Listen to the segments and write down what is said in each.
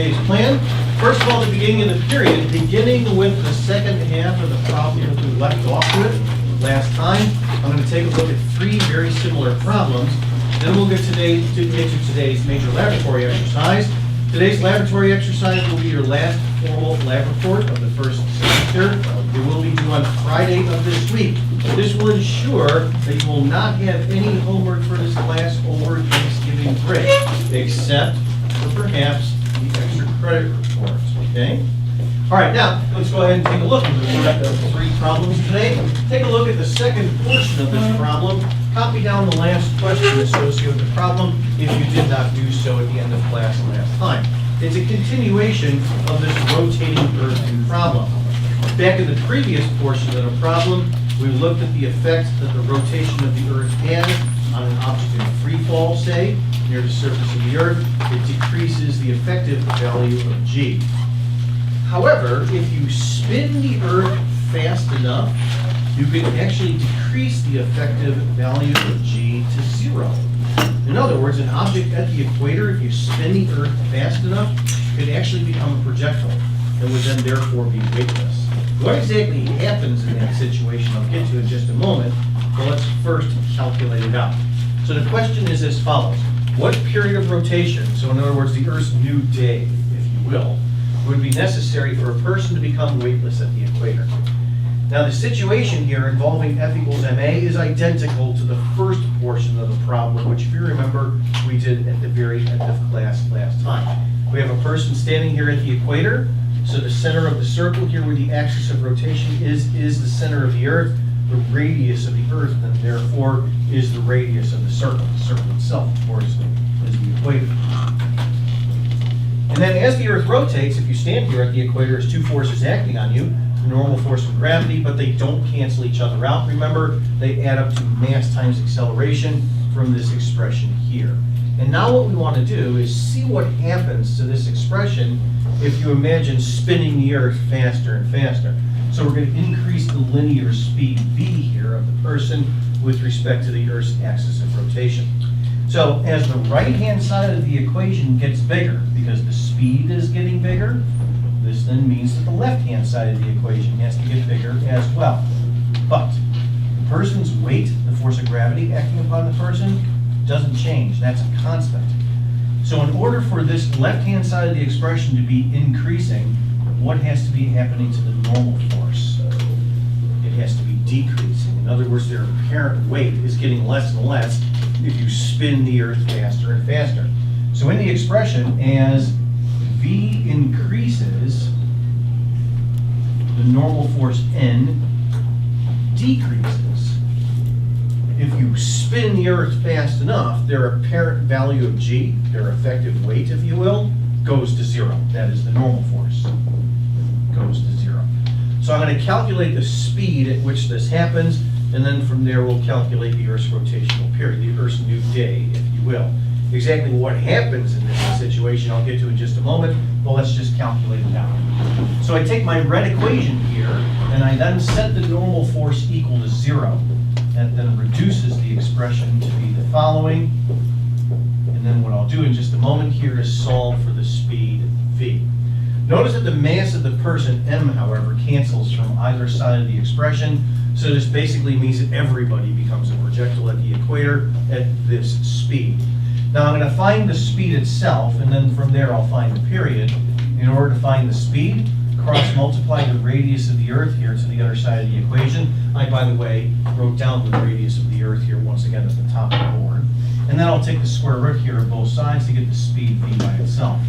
today's plan. First of all, the beginning of the period, beginning with the second half of the problem that we left off with last time. I'm going to take a look at three very similar problems. Then we'll get into today's major laboratory exercise. Today's laboratory exercise will be your last formal lab report of the first semester. It will be due on Friday of this week. This will ensure that you will not have any homework for this class over Thanksgiving break, except for perhaps the extra credit reports, okay? All right, now, let's go ahead and take a look at the three problems today. Take a look at the second portion of this problem. Copy down the last question associated with the problem if you did not do so at the end of class last time. It's a continuation of this rotating earth problem. Back in the previous portion of the problem, we looked at the effect that the rotation of the earth has on an object in free fall, say, near the surface of the earth. It decreases the effective value of g. However, if you spin the earth fast enough, you can actually decrease the effective value of g to 0. In other words, an object at the equator, if you spin the earth fast enough, could actually become a projectile and would then therefore be weightless. What exactly happens in that situation, I'll get to in just a moment, but let's first calculate it out. So the question is as follows. What period of rotation, so in other words, the Earth's new day, if you will, would be necessary for a person to become weightless at the equator? Now the situation here involving F equals ma is identical to the first portion of the problem, which if you remember, we did at the very end of class last time. We have a person standing here at the equator, so the center of the circle here where the axis of rotation is the center of the Earth. The radius of the Earth, and therefore, is the radius of the circle. The circle itself, of course, is the equator. And then as the Earth rotates, if you stand here at the equator, there's two forces acting on you, the normal force and gravity, but they don't cancel each other out. Remember, they add up to mass times acceleration from this expression here. And now what we want to do is see what happens to this expression if you imagine spinning the Earth faster and faster. So we're going to increase the linear speed v here of the person with respect to the Earth's axis of rotation. So as the right-hand side of the equation gets bigger, because the speed is getting bigger, this then means that the left-hand side of the equation has to get bigger as well. But the person's weight, the force of gravity acting upon the person, doesn't change. That's a constant. So in order for this left-hand side of the expression to be increasing, what has to be happening to the normal force? It has to be decreasing. In other words, their apparent weight is getting less and less if you spin the Earth faster and faster. So in the expression, as v increases, the normal force N decreases. If you spin the Earth fast enough, their apparent value of g, their effective weight, if you will, goes to 0. That is the normal force. Goes to 0. So I'm going to calculate the speed at which this happens, and then from there we'll calculate the Earth's rotational period, the Earth's new day, if you will. Exactly what happens in this situation I'll get to in just a moment, but let's just calculate it out. So I take my red equation here, and I then set the normal force equal to 0. That then reduces the expression to be the following. And then what I'll do in just a moment here is solve for the speed v. Notice that the mass of the person, m, however, cancels from either side of the expression. So this basically means that everybody becomes a projectile at the equator at this speed. Now I'm going to find the speed itself, and then from there I'll find the period. In order to find the speed, cross-multiply the radius of the Earth here to the other side of the equation. I, by the way, wrote down the radius of the Earth here once again at the top of the board. And then I'll take the square root here of both sides to get the speed v by itself.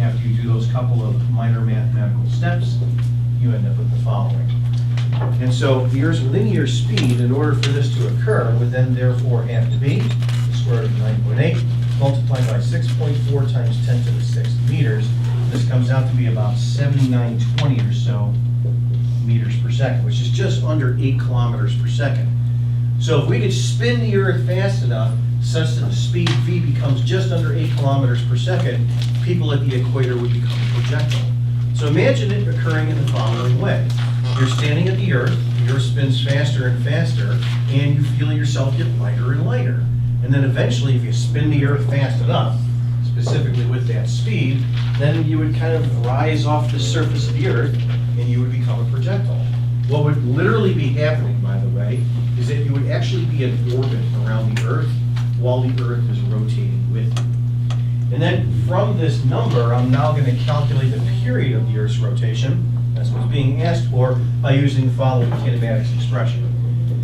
After you do those couple of minor mathematical steps, you end up with the following. And so the Earth's linear speed, in order for this to occur, would then therefore have to be the square root of 9.8 multiplied by 6.4 times 10 to the 6th meters. This comes out to be about 7920 or so meters per second, which is just under 8 kilometers per second. So if we could spin the Earth fast enough such that the speed v becomes just under 8 kilometers per second, people at the equator would become a projectile. So imagine it occurring in the following way. You're standing at the Earth spins faster and faster, and you feel yourself get lighter and lighter. And then eventually, if you spin the Earth fast enough, specifically with that speed, then you would kind of rise off the surface of the Earth and you would become a projectile. What would literally be happening, by the way, is that you would actually be in orbit around the Earth while the Earth is rotating with you. And then from this number, I'm now going to calculate the period of the Earth's rotation. That's what's being asked for by using the following kinematics expression.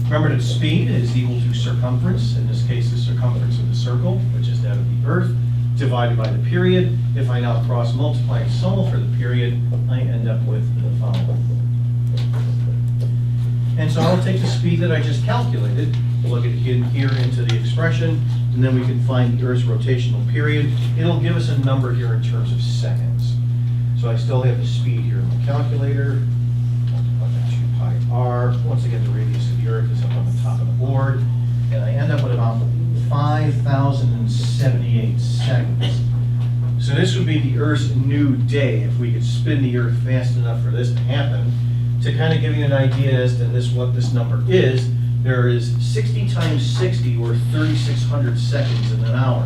Remember that speed is equal to circumference, in this case the circumference of the circle, which is that of the Earth, divided by the period. If I now cross multiply and solve for the period, I end up with the following. And so I'll take the speed that I just calculated, plug it in here into the expression, and then we can find the Earth's rotational period. It'll give us a number here in terms of seconds. So I still have the speed here in the calculator. Multiply by 2 pi r. Once again, the radius of the Earth is up on the top of the board. And I end up with about 5,078 seconds. So this would be the Earth's new day if we could spin the Earth fast enough for this to happen. To kind of give you an idea as to what this number is, there is 60 times 60, or 3,600 seconds in an hour.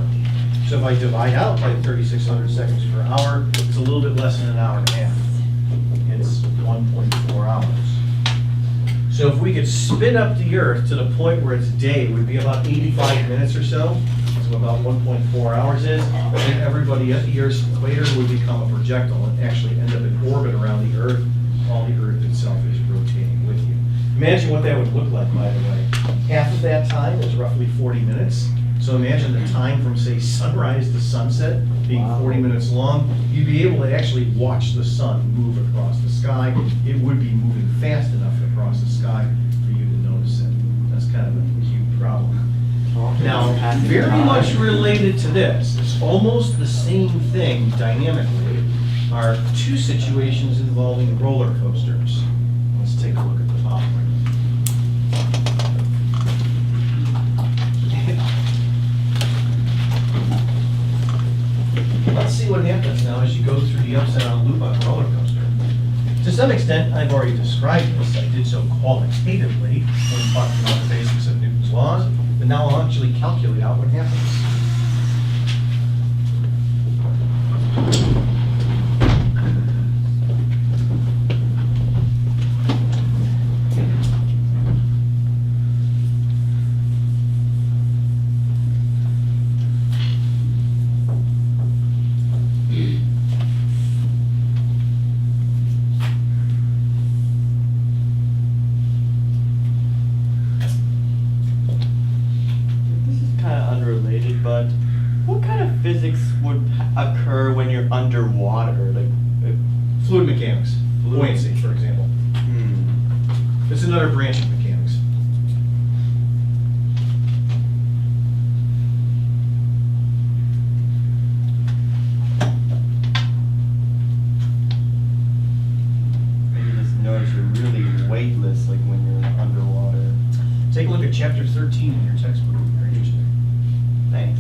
So if I divide out by 3,600 seconds per hour, it's a little bit less than an hour and a half. It's 1.4 hours. So if we could spin up the Earth to the point where its day would be about 85 minutes or so, that's what about 1.4 hours is, then everybody at the Earth's equator would become a projectile and actually end up in orbit around the Earth while the Earth itself is rotating with you. Imagine what that would look like, by the way. Half of that time is roughly 40 minutes. So imagine the time from, say, sunrise to sunset being 40 minutes long. You'd be able to actually watch the sun move across the sky. It would be moving fast enough across the sky for you to notice it. That's kind of a cute problem. Now, very much related to this, it's almost the same thing dynamically, are two situations involving roller coasters. Let's take a look at the following. Let's see what happens now as you go through the upside down loop on a roller coaster. To some extent, I've already described this. I did so qualitatively when talking about the basics of Newton's laws, but now I'll actually calculate out what happens. But what kind of physics would occur when you're underwater? Fluid mechanics, buoyancy, for example. It's another branch of mechanics. Maybe just notice you're really weightless, like when you're underwater. Take a look at chapter 13 in your textbook. Very interesting. Thanks.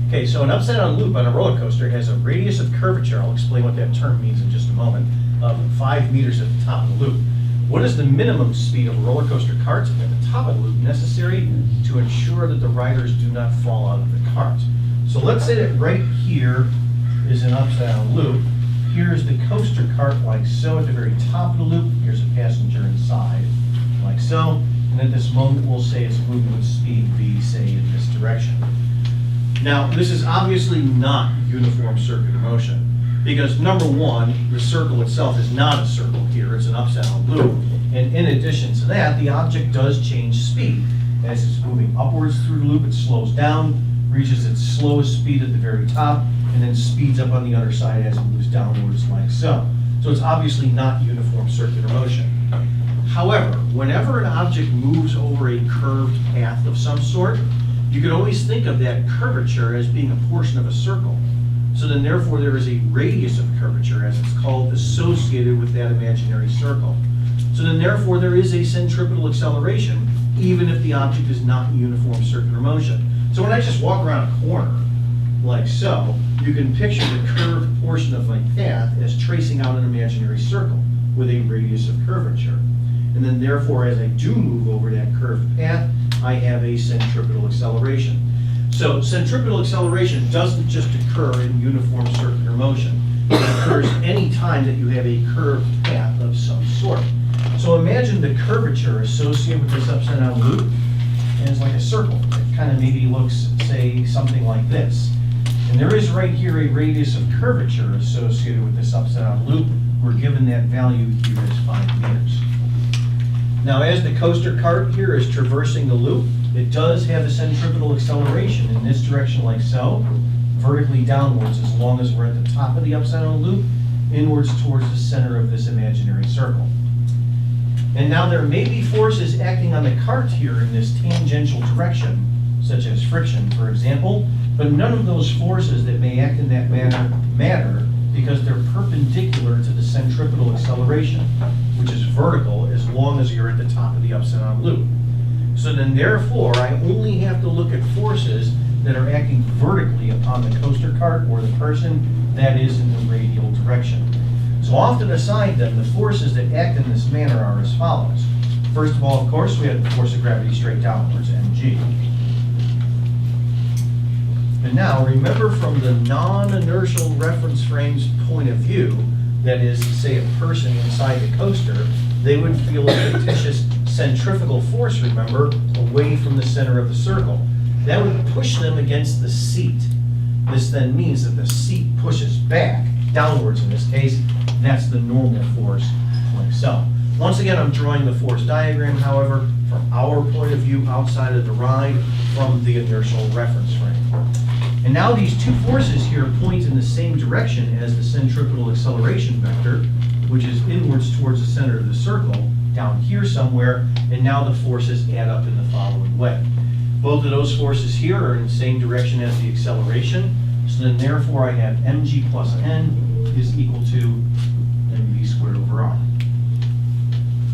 Okay, so an upside down loop on a roller coaster has a radius of curvature, I'll explain what that term means in just a moment, of 5 meters at the top of the loop. What is the minimum speed of a roller coaster cart at the top of the loop necessary to ensure that the riders do not fall out of the cart? So let's say that right here is an upside down loop. Here's the coaster cart like so at the very top of the loop. Here's a passenger inside like so. And at this moment we'll say it's moving with speed v, say in this direction. Now this is obviously not uniform circular motion, because number one, the circle itself is not a circle here, it's an upside down loop. And in addition to that, the object does change speed. As it's moving upwards through the loop, it slows down, reaches its slowest speed at the very top, and then speeds up on the other side as it moves downwards like so. So it's obviously not uniform circular motion. However, whenever an object moves over a curved path of some sort, you can always think of that curvature as being a portion of a circle. So then therefore there is a radius of curvature, as it's called, associated with that imaginary circle. So then therefore there is a centripetal acceleration, even if the object is not in uniform circular motion. So when I just walk around a corner, like so, you can picture the curved portion of my path as tracing out an imaginary circle with a radius of curvature. And then therefore, as I do move over that curved path, I have a centripetal acceleration. So centripetal acceleration doesn't just occur in uniform circular motion. It occurs any time that you have a curved path of some sort. So imagine the curvature associated with this upside down loop as like a circle. It kind of maybe looks, say, something like this. And there is right here a radius of curvature associated with this upside down loop. We're given that value here as 5 meters. Now, as the coaster cart here is traversing the loop, it does have a centripetal acceleration in this direction like so, vertically downwards as long as we're at the top of the upside down loop, inwards towards the center of this imaginary circle. And now there may be forces acting on the cart here in this tangential direction, such as friction, for example, but none of those forces that may act in that manner matter because they're perpendicular to the centripetal acceleration, which is vertical as long as you're at the top of the upside down loop. So then therefore, I only have to look at forces that are acting vertically upon the coaster cart or the person, that is in the radial direction. So off to the side then, the forces that act in this manner are as follows. First of all, of course, we have the force of gravity straight downwards, mg. And now, remember from the non-inertial reference frame's point of view, that is, say, a person inside the coaster, they would feel a fictitious centrifugal force, remember, away from the center of the circle. That would push them against the seat. This then means that the seat pushes back, downwards in this case. That's the normal force, like so. Once again, I'm drawing the force diagram, however, from our point of view outside of the ride from the inertial reference frame. And now these two forces here point in the same direction as the centripetal acceleration vector, which is inwards towards the center of the circle, down here somewhere, and now the forces add up in the following way. Both of those forces here are in the same direction as the acceleration, so then therefore I have mg plus n is equal to mv squared over r.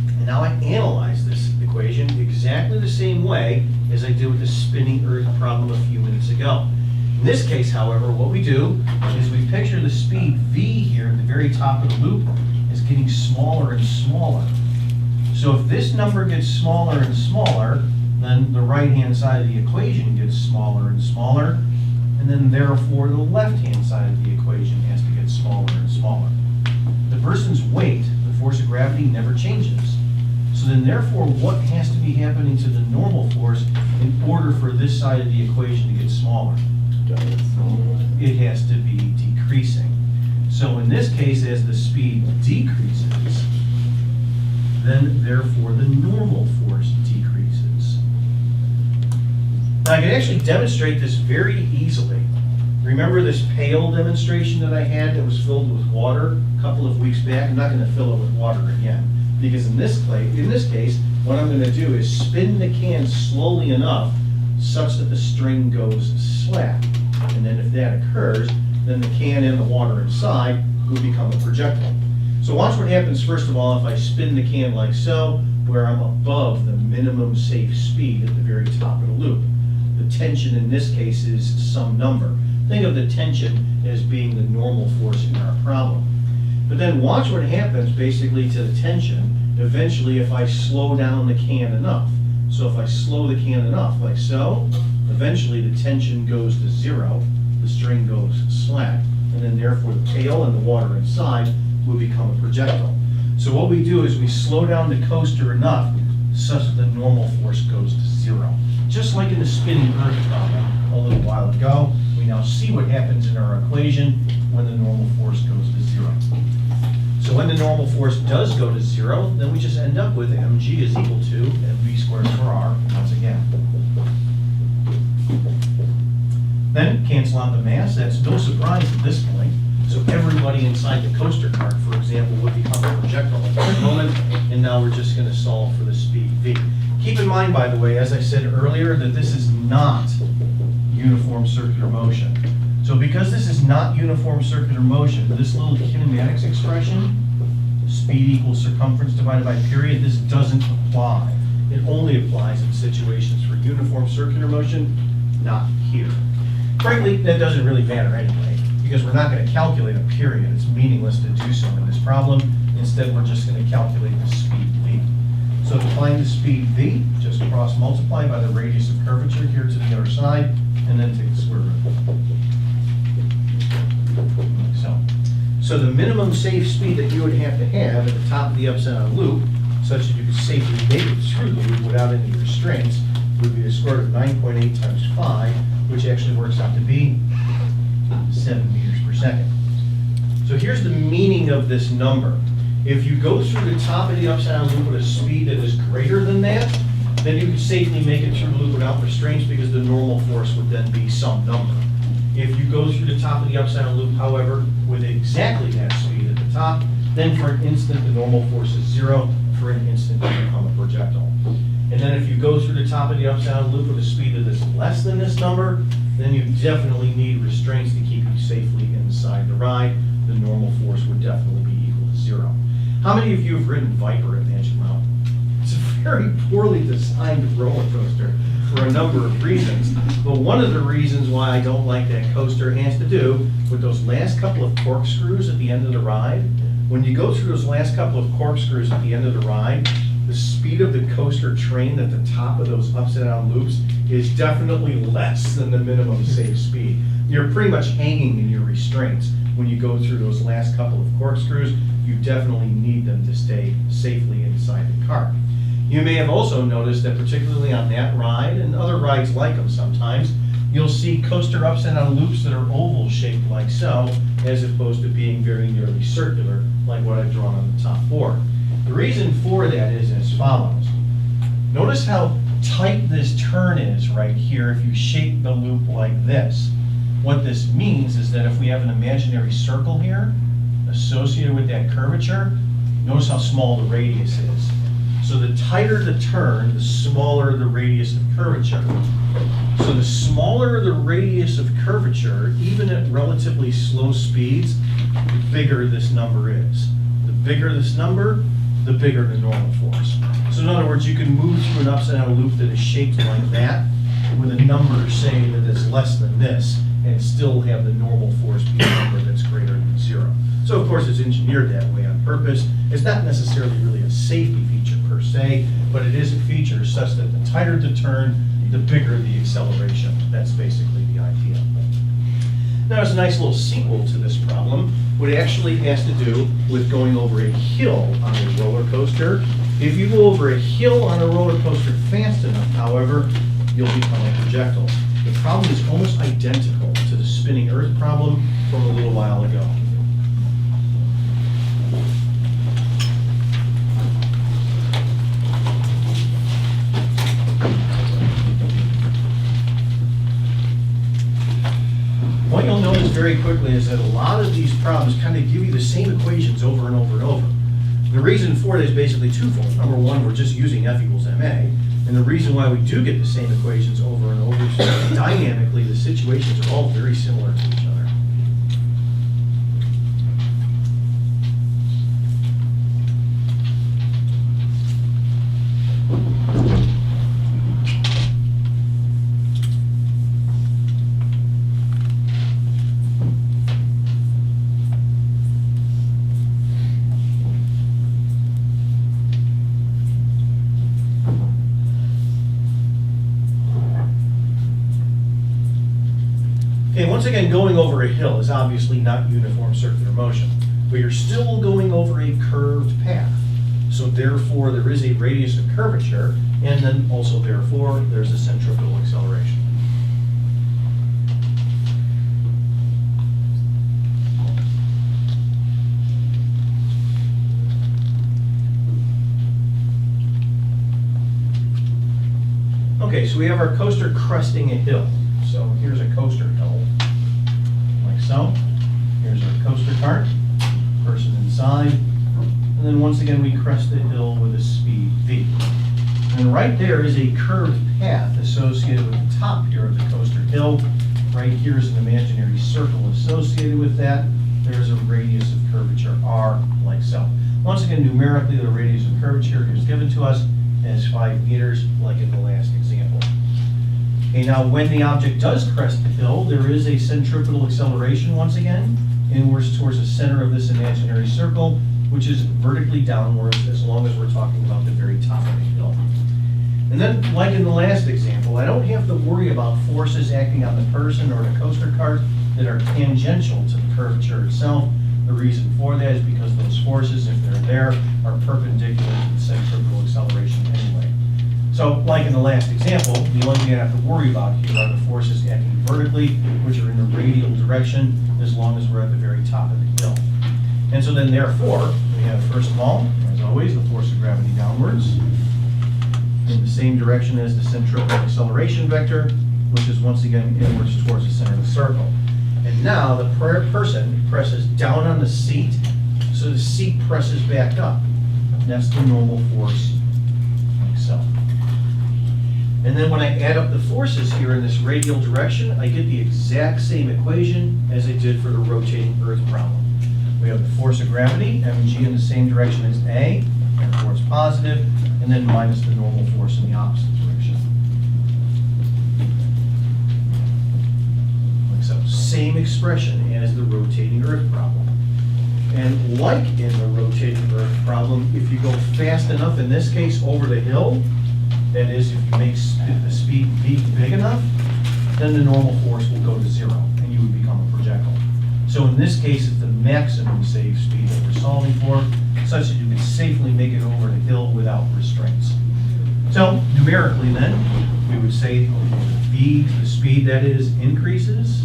And now I analyze this equation exactly the same way as I did with the spinning Earth problem a few minutes ago. In this case, however, what we do is we picture the speed v here at the very top of the loop as getting smaller and smaller. So if this number gets smaller and smaller, then the right-hand side of the equation gets smaller and smaller, and then therefore the left-hand side of the equation has to get smaller and smaller. The person's weight, the force of gravity, never changes. So then therefore what has to be happening to the normal force in order for this side of the equation to get smaller? It has to be decreasing. So in this case, as the speed decreases, then therefore the normal force decreases. Now I can actually demonstrate this very easily. Remember this pail demonstration that I had that was filled with water a couple of weeks back? I'm not going to fill it with water again, because in this case, what I'm going to do is spin the can slowly enough such that the string goes slack. And then if that occurs, then the can and the water inside will become a projectile. So watch what happens first of all if I spin the can like so, where I'm above the minimum safe speed at the very top of the loop. The tension in this case is some number. Think of the tension as being the normal force in our problem. But then watch what happens basically to the tension eventually if I slow down the can enough. So if I slow the can enough, like so, eventually the tension goes to 0, the string goes slack, and then therefore the pail and the water inside will become a projectile. So what we do is we slow down the coaster enough such that the normal force goes to 0. Just like in the spinning Earth problem a little while ago, we now see what happens in our equation when the normal force goes to 0. So when the normal force does go to 0, then we just end up with mg is equal to mv squared over r once again. Then cancel out the mass. That's no surprise at this point. So everybody inside the coaster cart, for example, would become a projectile at this moment, and now we're just going to solve for the speed v. Keep in mind, by the way, as I said earlier, that this is not uniform circular motion. So because this is not uniform circular motion, this little kinematics expression, speed equals circumference divided by period, this doesn't apply. It only applies in situations for uniform circular motion, not here. Frankly, that doesn't really matter anyway. because we're not gonna calculate a period. It's meaningless to do so in this problem. Instead, we're just gonna calculate the speed v. So to find the speed v, just cross multiply by the radius of curvature here to the other side, and then take the square root. Like so. So the minimum safe speed that you would have to have at the top of the upside down loop, such that you could safely make it through the loop without any restraints, would be the square root of 9.8 times 5, which actually works out to be 7 meters per second. So here's the meaning of this number. If you go through the top of the upside down loop with a speed that is greater than that, then you can safely make it through the loop without restraints because the normal force would then be some number. If you go through the top of the upside down loop, however, with exactly that speed at the top, then for an instant the normal force is 0. For an instant you become a projectile. And then if you go through the top of the upside down loop with a speed that is less than this number, then you definitely need restraints to keep you safely inside the ride. The normal force would definitely be equal to 0. How many of you have ridden Viper at Magic Mountain? It's a very poorly designed roller coaster for a number of reasons. But one of the reasons why I don't like that coaster has to do with those last couple of corkscrews at the end of the ride. When you go through those last couple of corkscrews at the end of the ride, the speed of the coaster train at the top of those upside down loops is definitely less than the minimum safe speed. You're pretty much hanging in your restraints when you go through those last couple of corkscrews. You definitely need them to stay safely inside the cart. You may have also noticed that particularly on that ride and other rides like them sometimes, you'll see coaster upside down loops that are oval shaped like so, as opposed to being very nearly circular like what I've drawn on the top board. The reason for that is as follows. Notice how tight this turn is right here if you shape the loop like this. What this means is that if we have an imaginary circle here associated with that curvature, notice how small the radius is. So the tighter the turn, the smaller the radius of curvature. So the smaller the radius of curvature, even at relatively slow speeds, the bigger this number is. The bigger this number, the bigger the normal force. So in other words, you can move through an upside down loop that is shaped like that with a number, say, that is less than this, and still have the normal force be a number that's greater than 0. So of course it's engineered that way on purpose. It's not necessarily really a safety feature per se, but it is a feature such that the tighter the turn, the bigger the acceleration. That's basically the idea. Now there's a nice little sequel to this problem, what actually has to do with going over a hill on a roller coaster. If you go over a hill on a roller coaster fast enough, however, you'll become a projectile. The problem is almost identical to the spinning earth problem from a little while ago. What you'll notice very quickly is that a lot of these problems kind of give you the same equations over and over and over. The reason for that is basically twofold. Number one, we're just using F equals ma. And the reason why we do get the same equations over and over is that dynamically the situations are all very similar to each other. Okay, once again, going over a hill is obviously not uniform circular motion, but you're still going over a curved path. So therefore, there is a radius of curvature, and then also therefore, there's a centrifugal acceleration. Okay, so we have our coaster cresting a hill. So here's a coaster hill, like so. Here's our coaster cart, person inside, and then once again we crest the hill with a speed v. And right there is a curved path associated with the top here of the coaster hill. Right here is an imaginary circle associated with that. There's a radius of curvature r, like so. Once again, numerically, the radius of curvature is given to us as 5 meters, like in the last example. Okay, now when the object does crest the hill, there is a centripetal acceleration once again, inwards towards the center of this imaginary circle, which is vertically downwards as long as we're talking about the very top of the hill. And then, like in the last example, I don't have to worry about forces acting on the person or the coaster cart that are tangential to the curvature itself. The reason for that is because those forces, if they're there, are perpendicular to the centripetal acceleration anyway. So, like in the last example, the only thing I have to worry about here are the forces acting vertically, which are in the radial direction, as long as we're at the very top of the hill. And so then, therefore, we have, first of all, as always, the force of gravity downwards, in the same direction as the centripetal acceleration vector, which is once again inwards towards the center of the circle. And now the person presses down on the seat, so the seat presses back up. That's the normal force, like so. And then when I add up the forces here in this radial direction, I get the exact same equation as I did for the rotating Earth problem. We have the force of gravity, mg, in the same direction as A, therefore it's positive, and then minus the normal force in the opposite direction. Like so, same expression as the rotating Earth problem. And like in the rotating Earth problem, if you go fast enough, in this case over the hill, that is, if you make the speed v big enough, then the normal force will go to zero, and you would become a projectile. So in this case, it's the maximum safe speed that we're solving for, such that you can safely make it over the hill without restraints. So numerically then, we would say v, the speed that is, increases.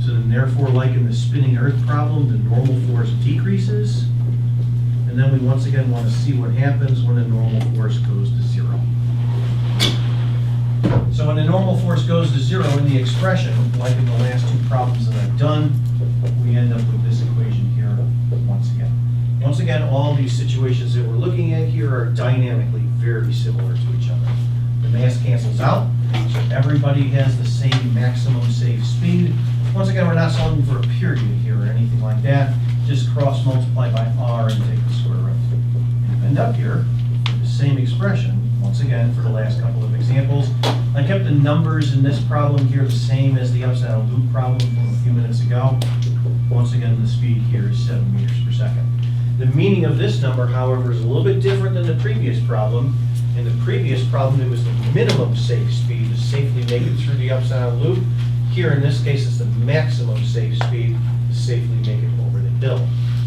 So then therefore, like in the spinning Earth problem, the normal force decreases. And then we once again want to see what happens when the normal force goes to zero. So when the normal force goes to zero in the expression, like in the last two problems that I've done, we end up with this equation here once again. Once again, all these situations that we're looking at here are dynamically very similar to each other. The mass cancels out, so everybody has the same maximum safe speed. Once again, we're not solving for a period here or anything like that. Just cross multiply by r and take the square root. And end up here with the same expression, once again, for the last couple of examples. I kept the numbers in this problem here the same as the upside down loop problem from a few minutes ago. Once again, the speed here is 7 meters per second. The meaning of this number, however, is a little bit different than the previous problem. In the previous problem, it was the minimum safe speed to safely make it through the upside down loop. Here, in this case, it's the maximum safe speed to safely make it over the hill.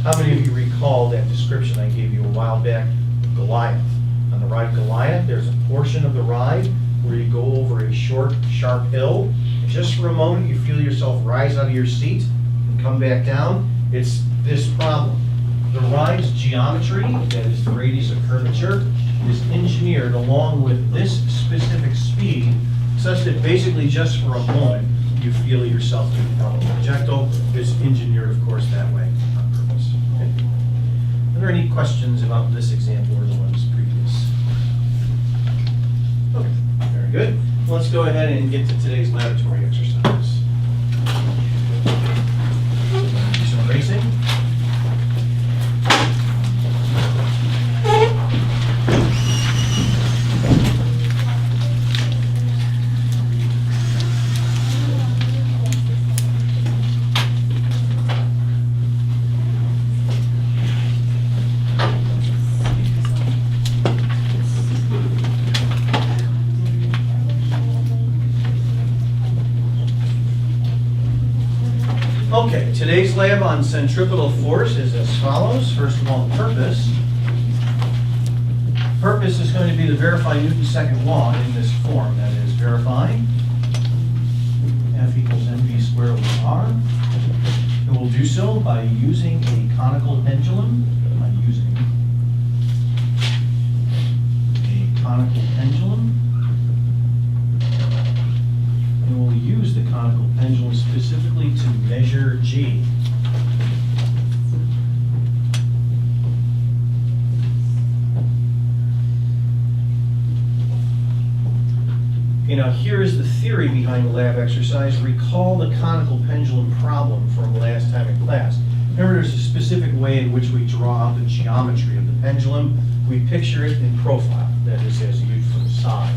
How many of you recall that description I gave you a while back of Goliath? On the ride Goliath, there's a portion of the ride where you go over a short, sharp hill. And just for a moment, you feel yourself rise out of your seat and come back down. It's this problem. The ride's geometry, that is the radius of curvature, is engineered along with this specific speed, such that basically just for a moment, you feel yourself to become a projectile. It's engineered, of course, that way on purpose. Okay. Are there any questions about this example or the ones previous? Okay, very good. Let's go ahead and get to today's laboratory exercise. Do some racing. Okay, today's lab on centripetal force is as follows. First of all, the purpose. Purpose is going to be to verify Newton's second law in this form. That is, verify F equals mv squared over r. And we'll do so by using a conical pendulum. And we'll use the conical pendulum specifically to measure g. Okay, now here is the theory behind the lab exercise. Recall the conical pendulum problem from last time in class. Remember, there's a specific way in which we draw out the geometry of the pendulum. We picture it in profile, that is, as viewed from the side.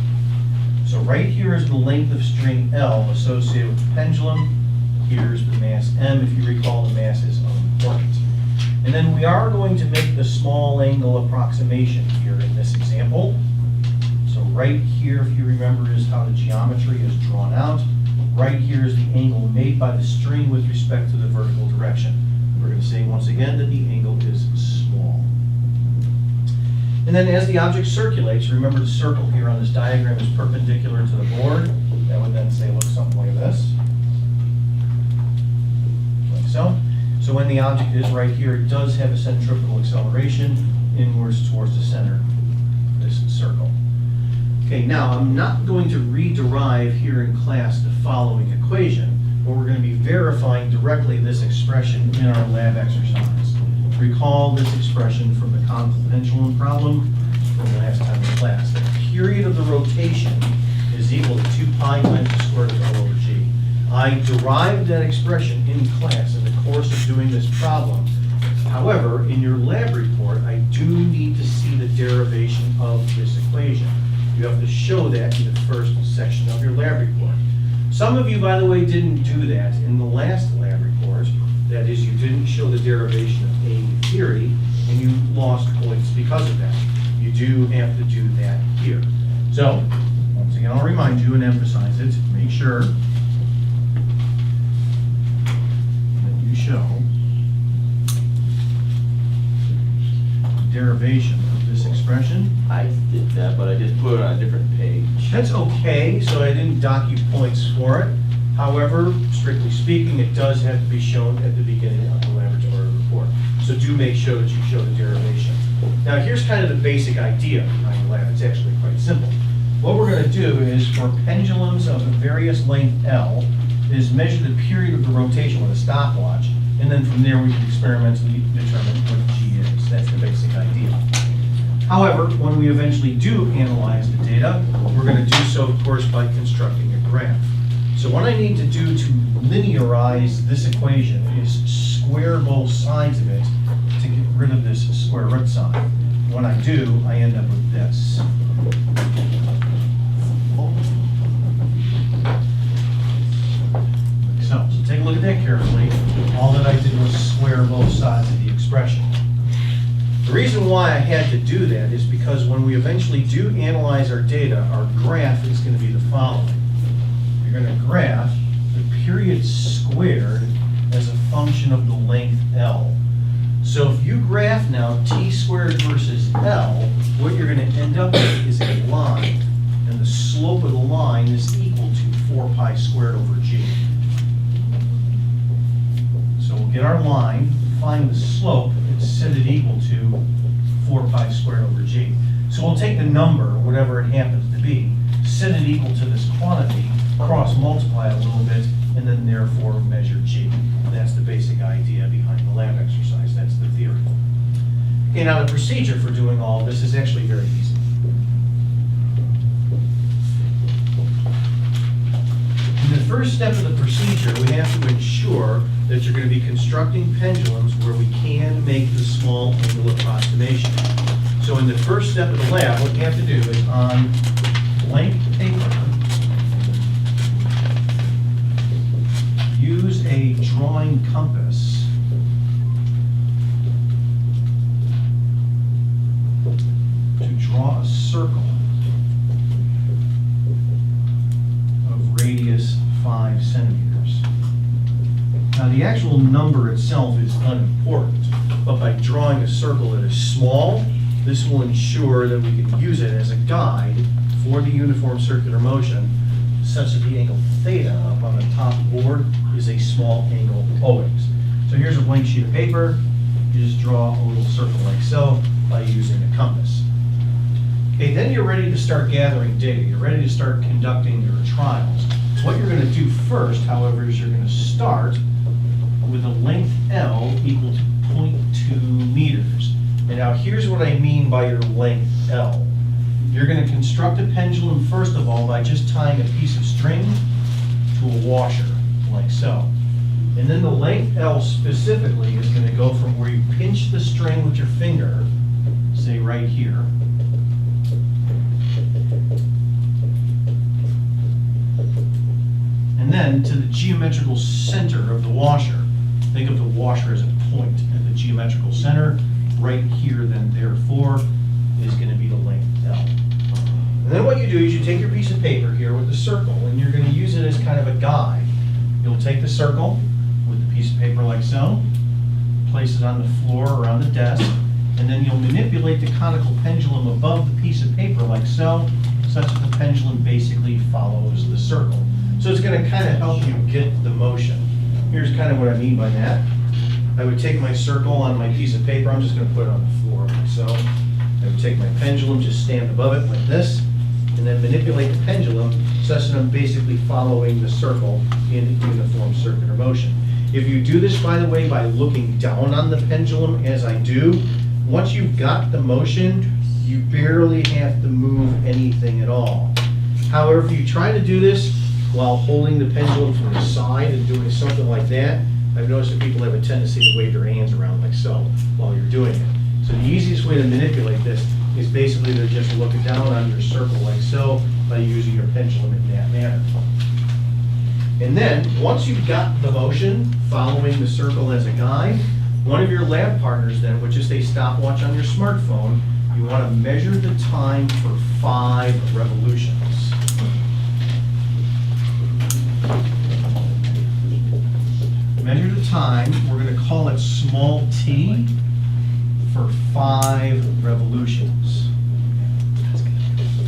So right here is the length of string L associated with the pendulum. Here's the mass M. If you recall, the mass is unimportant. And then we are going to make the small angle approximation here in this example. So right here, if you remember, is how the geometry is drawn out. Right here is the angle made by the string with respect to the vertical direction. We're going to say once again that the angle is small. And then as the object circulates, remember the circle here on this diagram is perpendicular to the board. That would then say look something like this. Like so. So when the object is right here, it does have a centrifugal acceleration inwards towards the center of this circle. Okay, now I'm not going to rederive here in class the following equation, but we're going to be verifying directly this expression in our lab exercise. Recall this expression from the conical pendulum problem from last time in class. The period of the rotation is equal to 2 pi times the square root of L over G. I derived that expression in class in the course of doing this problem. However, in your lab report, I do need to see the derivation of this equation. You have to show that in the first section of your lab report. Some of you, by the way, didn't do that in the last lab report. That is, you didn't show the derivation of A theory, and you lost points because of that. You do have to do that here. So, once again, I'll remind you and emphasize it. Make sure that you show the derivation of this expression. I did that, but I just put it on a different page. That's okay, so I didn't dock you points for it. However, strictly speaking, it does have to be shown at the beginning of the laboratory report. So do make sure that you show the derivation. Now here's kind of the basic idea behind the lab. It's actually quite simple. What we're going to do is for pendulums of various length L is measure the period of the rotation with a stopwatch, and then from there we can experimentally determine what G is. That's the basic idea. However, when we eventually do analyze the data, we're going to do so, of course, by constructing a graph. So what I need to do to linearize this equation is square both sides of it to get rid of this square root sign. When I do, I end up with this. So take a look at that carefully. All that I did was square both sides of the expression. The reason why I had to do that is because when we eventually do analyze our data, our graph is going to be the following. You're going to graph the period squared as a function of the length L. So if you graph now t squared versus L, what you're going to end up with is a line. And the slope of the line is equal to 4 pi squared over G. So we'll get our line, find the slope, and set it equal to 4 pi squared over G. So we'll take the number, whatever it happens to be, set it equal to this quantity, cross multiply it a little bit, and then therefore measure G. That's the basic idea behind the lab exercise. That's the theory. Okay, now the procedure for doing all of this is actually very easy. In the first step of the procedure, we have to ensure that you're going to be constructing pendulums where we can make the small angle approximation. So in the first step of the lab, what you have to do is on blank paper, use a drawing compass to draw a circle of radius 5 centimeters. Now the actual number itself is unimportant, but by drawing a circle that is small, this will ensure that we can use it as a guide for the uniform circular motion, such that the angle theta up on the top board is a small angle always. So here's a blank sheet of paper. You just draw a little circle like so by using a compass. Okay, then you're ready to start gathering data. You're ready to start conducting your trials. What you're going to do first, however, is you're going to start with a length L equal to 0.2 meters. And now here's what I mean by your length L. You're going to construct a pendulum first of all by just tying a piece of string to a washer, like so. And then the length L specifically is going to go from where you pinch the string with your finger, say right here, then to the geometrical center of the washer. Think of the washer as a point, and the geometrical center, right here, then therefore, is gonna be the length L. And then what you do is you take your piece of paper here with the circle, and you're gonna use it as kind of a guide. You'll take the circle with the piece of paper like so, place it on the floor or on the desk, and then you'll manipulate the conical pendulum above the piece of paper like so, such that the pendulum basically follows the circle. So it's gonna kind of help you get the motion. Here's kind of what I mean by that. I would take my circle on my piece of paper, I'm just gonna put it on the floor like so. I would take my pendulum, just stand above it like this, and then manipulate the pendulum such that I'm basically following the circle in uniform circular motion. If you do this, by the way, by looking down on the pendulum as I do, once you've got the motion, you barely have to move anything at all. However, if you try to do this while holding the pendulum from the side and doing something like that, I've noticed that people have a tendency to wave their hands around like so while you're doing it. So the easiest way to manipulate this is basically to just look down on your circle like so by using your pendulum in that manner. And then, once you've got the motion, following the circle as a guide, one of your lab partners then, which is a stopwatch on your smartphone, you want to measure the time for 5 revolutions. Measure the time, we're going to call it small t, for 5 revolutions.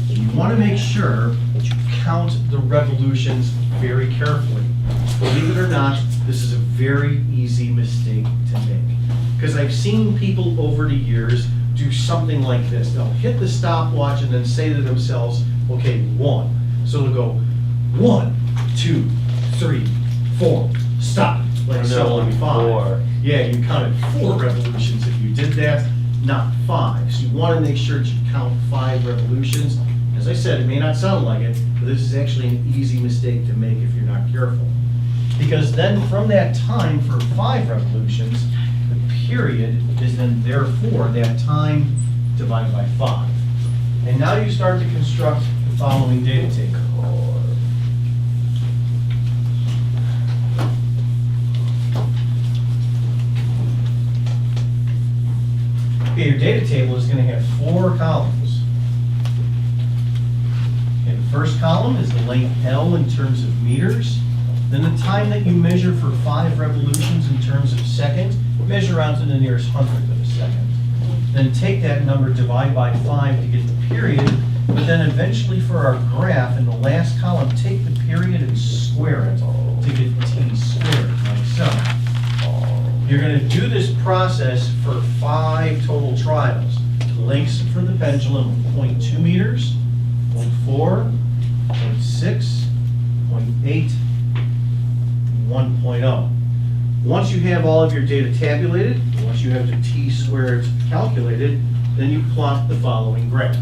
You want to make sure that you count the revolutions very carefully. Believe it or not, this is a very easy mistake to make. Because I've seen people over the years do something like this. They'll hit the stopwatch and then say to themselves, okay, 1. So they'll go 1, 2, 3, 4, stop. Like And so on then 5. 4. Yeah, you counted 4 revolutions if you did that, not 5. So you want to make sure that you count 5 revolutions. As I said, it may not sound like it, but this is actually an easy mistake to make if you're not careful. Because then from that time for 5 revolutions, the period is then therefore that time divided by 5. And now you start to construct the following data table. Okay, your data table is going to have 4 columns. Okay, the first column is the length L in terms of meters. Then the time that you measure for 5 revolutions in terms of seconds, measure out to the nearest hundredth of a second. Then take that number, divide by 5 to get the period, but then eventually for our graph in the last column, take the period and square it to get t squared, like so. You're going to do this process for 5 total trials. Lengths for the pendulum, 0.2 meters, 0.4, 0.6, 0.8, 1.0. Once you have all of your data tabulated, once you have the t squared calculated, then you plot the following graph.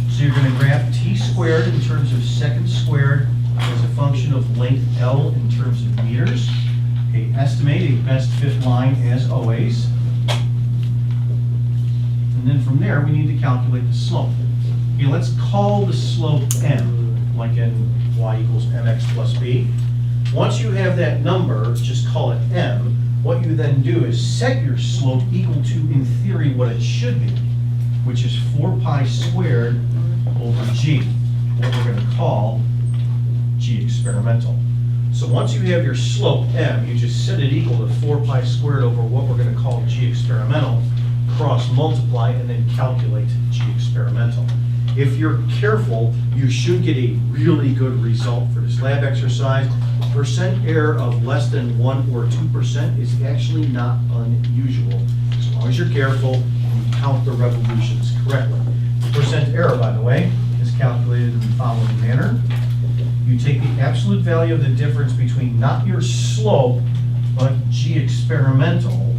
So you're going to graph t squared in terms of seconds squared as a function of length L in terms of meters. Okay, estimate a best fit line as always. And then from there, we need to calculate the slope. Okay, let's call the slope m, like in y equals mx plus b. Once you have that number, just call it m. What you then do is set your slope equal to, in theory, what it should be, which is 4 pi squared over g, what we're going to call g experimental. So once you have your slope m, you just set it equal to 4 pi squared over what we're going to call g experimental, cross multiply, and then calculate g experimental. If you're careful, you should get a really good result for this lab exercise. Percent error of less than 1 or 2% is actually not unusual, as long as you're careful and you count the revolutions correctly. Percent error, by the way, is calculated in the following manner. You take the absolute value of the difference between not your slope, but g experimental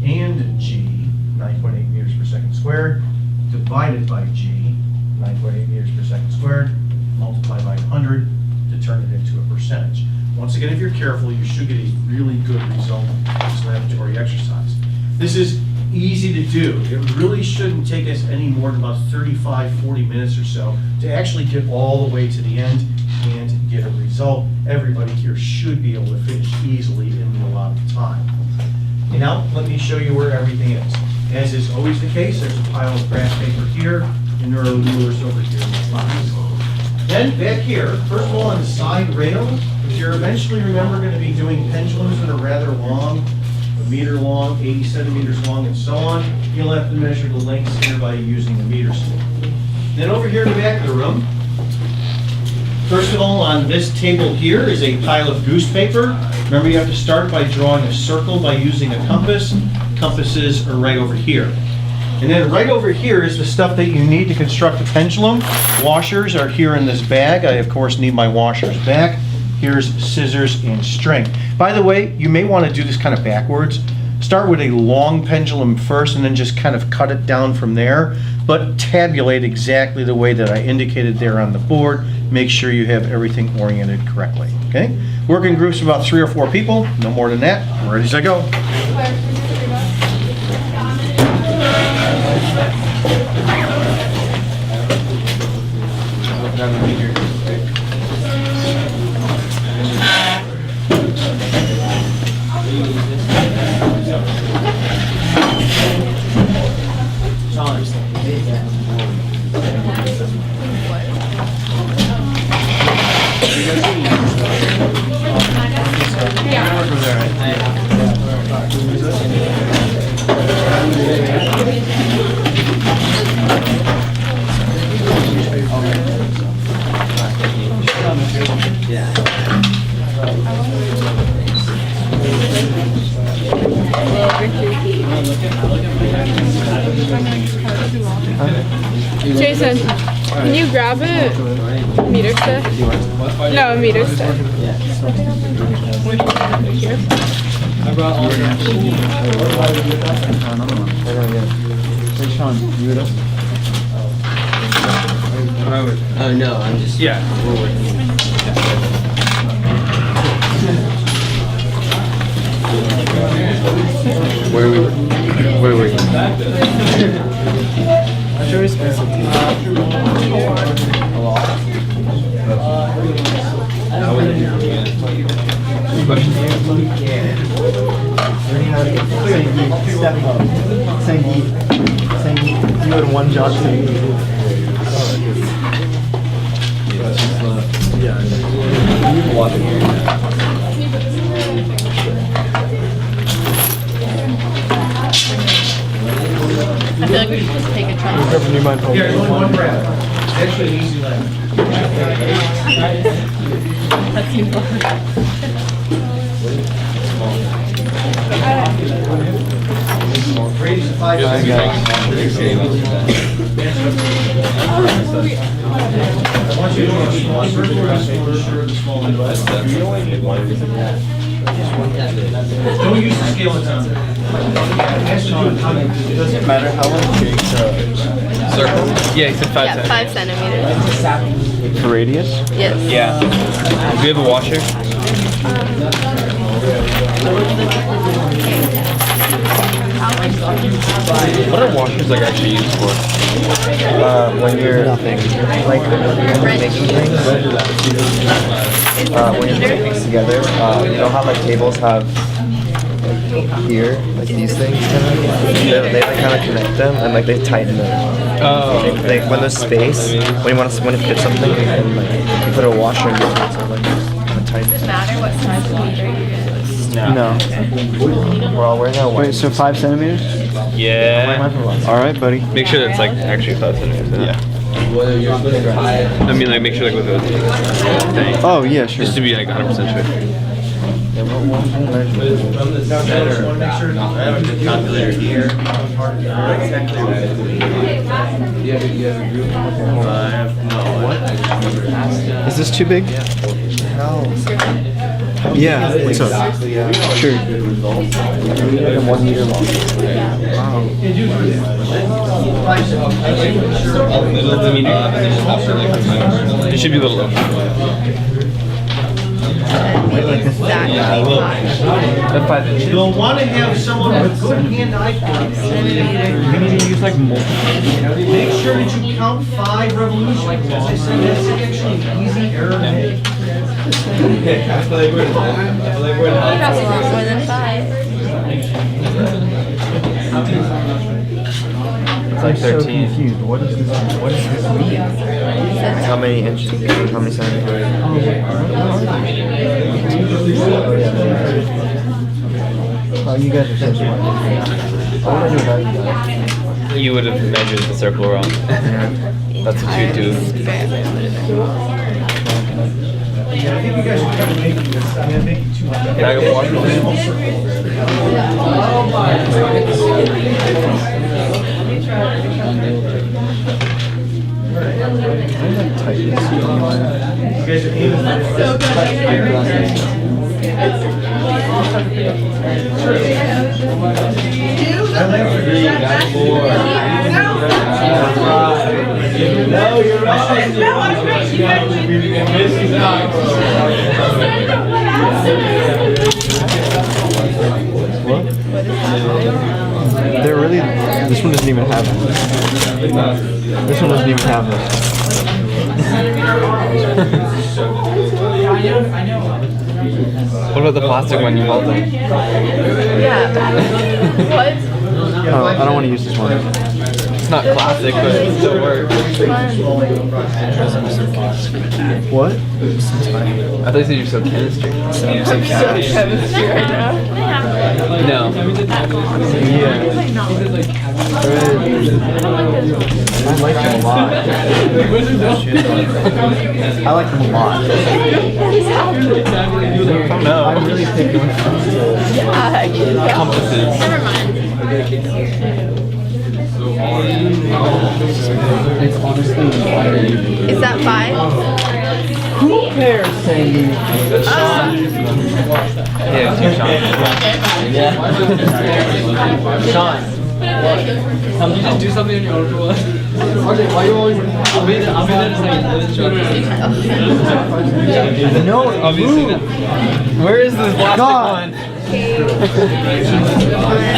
and g, 9.8 meters per second squared, divided by g, 9.8 meters per second squared, multiplied by 100 to turn it into a percentage. Once again, if you're careful, you should get a really good result in this laboratory exercise. This is easy to do. It really shouldn't take us any more than about 35, 40 minutes or so to actually get all the way to the end and get a result. Everybody here should be able to finish easily in the allotted time. And now, let me show you where everything is. As is always the case, there's a pile of graph paper here, and there are rulers over here in the box. Then, back here, first of all, on the side rail, if you're eventually, remember, going to be doing pendulums that are rather long, a meter long, 80 centimeters long, and so on, you'll have to measure the lengths here by using a meter scale. Then over here in the back of the room, first of all, on this table here is a pile of goose paper. Remember, you have to start by drawing a circle by using a compass. Compasses are right over here. And then right over here is the stuff that you need to construct a pendulum. Washers are here in this bag. I, of course, need my washers back. Here's scissors and string. By the way, you may want to do this kind of backwards. Start with a long pendulum first and then just kind of cut it down from there. But tabulate exactly the way that I indicated there on the board. Make sure you have everything oriented correctly, okay? Working groups of about 3 or 4 people, no more than that. Ready as I go. Jason, can you grab a meter stick? No, a meter stick. Here. Hey Sean, you with us? Oh, no, I'm just. Yeah. We're working. Where are we? Where are we? I'm sure it's expensive. A lot. Learning how to get Sangeet, step up. Sangeet, do it in one jog, Sangeet. I feel like we should just take a try. Here, there's only one breath. It's actually an easy lap. That's too far. Raise the 5 Hi, seconds. I want you to do a small circle around making sure the small window is. Don't use the scale it's on. It doesn't matter how long it takes Circle? Yeah, he said 5 Yeah, 5 centimeters. for radius. Yes. Yeah. Do we have a washer? What are washers like actually used for? When you're like making things, when you're putting things together, you know how like tables have like here, like these things kind of, they like kind of connect them and like they tighten them. Oh, okay. Like when there's space, when you fit something, you can like you put a washer in between, so like kind of tighten. Does it matter what size of meter you use? No. We're all wearing our white. Wait, so 5 centimeters? Yeah. All right, buddy. Make sure that's like actually 5 centimeters. Yeah. I mean, like make sure like with the thing. Oh, yeah, sure. Just to be like 100% sure. Yeah, we'll measure. I have a good calculator here. Is this too big? Yeah, what's up? Sure. And 1 meter long. It should be a little low. exactly 5. You'll want to have someone with good hand-eye coordination. You need to use like multiple. Make sure that you count 5 revolutions. As I said, that's actually an easy error to make. That's a lot more than 5. It's like 13. confused. What does this mean? How many inches? How many centimeters? Oh, you guys are so smart. What would I do without you guys? You would have measured the circle wrong. That's what you do. Yeah, I think you guys should try to make this. I'm going to make it too much. Bag of water. You guys are aiming They're really. This one doesn't even have this. This one doesn't even have this. What about the plastic one you held up? Yeah. What? Oh, I don't want to use this one. It's not classic, but it still works. What? I thought you said you're so chemistry. Chemistry right now. No. Yeah. I like them a lot. I like them a lot. No. I really think Yeah, I can tell. Compasses. Never mind. it's honestly Is that 5? who cares, Sandy? Yeah, it's you, Sean. Sean. You just do something on your own for once. Why you always? I'll be there in a second. No, Obviously not. Where is this plastic God. one?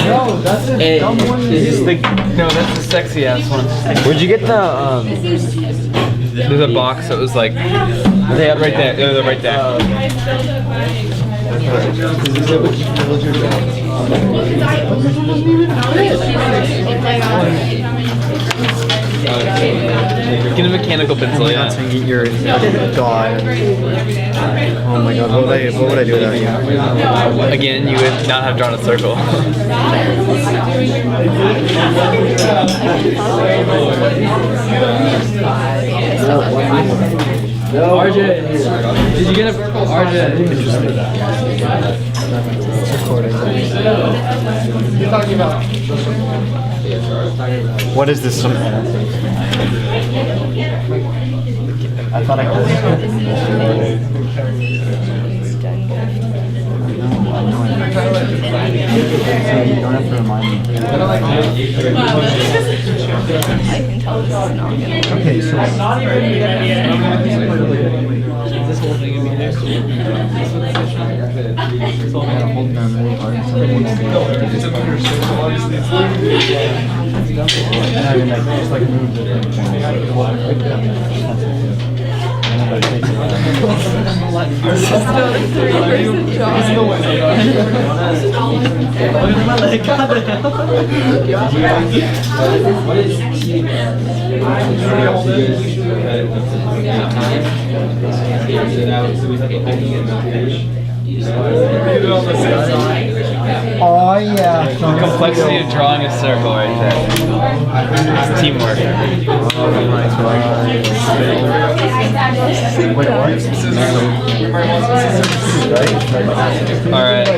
No, that's a dumb one. Is this the, no, that's the sexy ass one. Where'd you get the There's a box that was like, they had right there. They're right there. Get a mechanical pencil, yeah. You're God. Oh my God, what would I do without you? Again, you would not have drawn a circle. RJ, did you get a RJ? You're talking about. What is this? Some I thought I could. You don't have to remind me. I can tell this is not gonna. Okay, so This whole thing would be next to it. hold down really hard. Someone wants to just like move the Oh yeah. The complexity of drawing a circle right there. It's teamwork. Wait, what? Alright.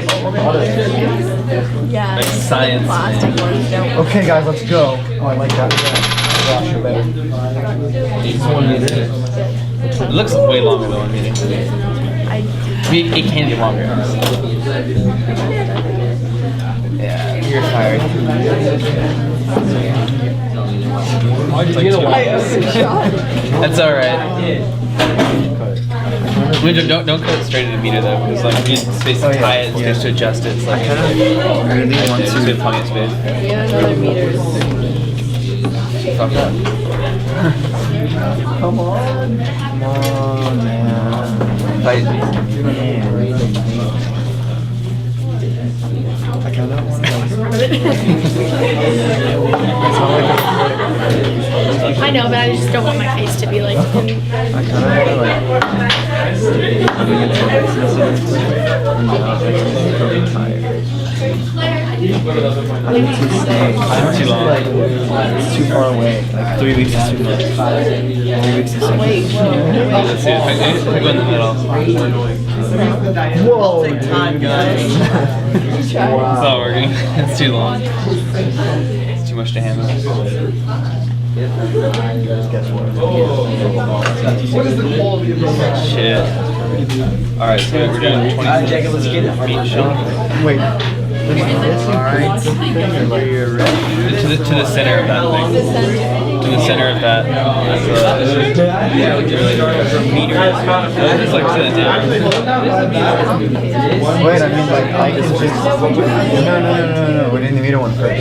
Yeah. Like science. Plastic ones don't. Okay, guys, let's go. Oh, I like that. Gosh, you're better. It looks way longer than 1 meter. It can be longer. Yeah, you're tired. It's like 2 hours. That's alright. I mean, don't cut it straight at a meter though, because like you need space to tie it, space to adjust it. It's like I kind of really want there's to. good plenty of space. Yeah, another meter. Fuck that. Come on, man. Fight. I kind of. I know, but I just don't want my face to be like. I kind of want to like. Too long. It's too far away. Like 3 weeks is too much. 3 weeks is too much. Let's see if I go in the middle. Whoa, time, guys. It's not working. It's too long. It's too much to handle. Guess what? Shit. Alright, so we're doing 20 Jacob, let's get it. feet shot. Wait. Alright. To the center of that thing. To the center of that. It's like to the down. Wait, I mean like I can just. No. We're doing the meter one first.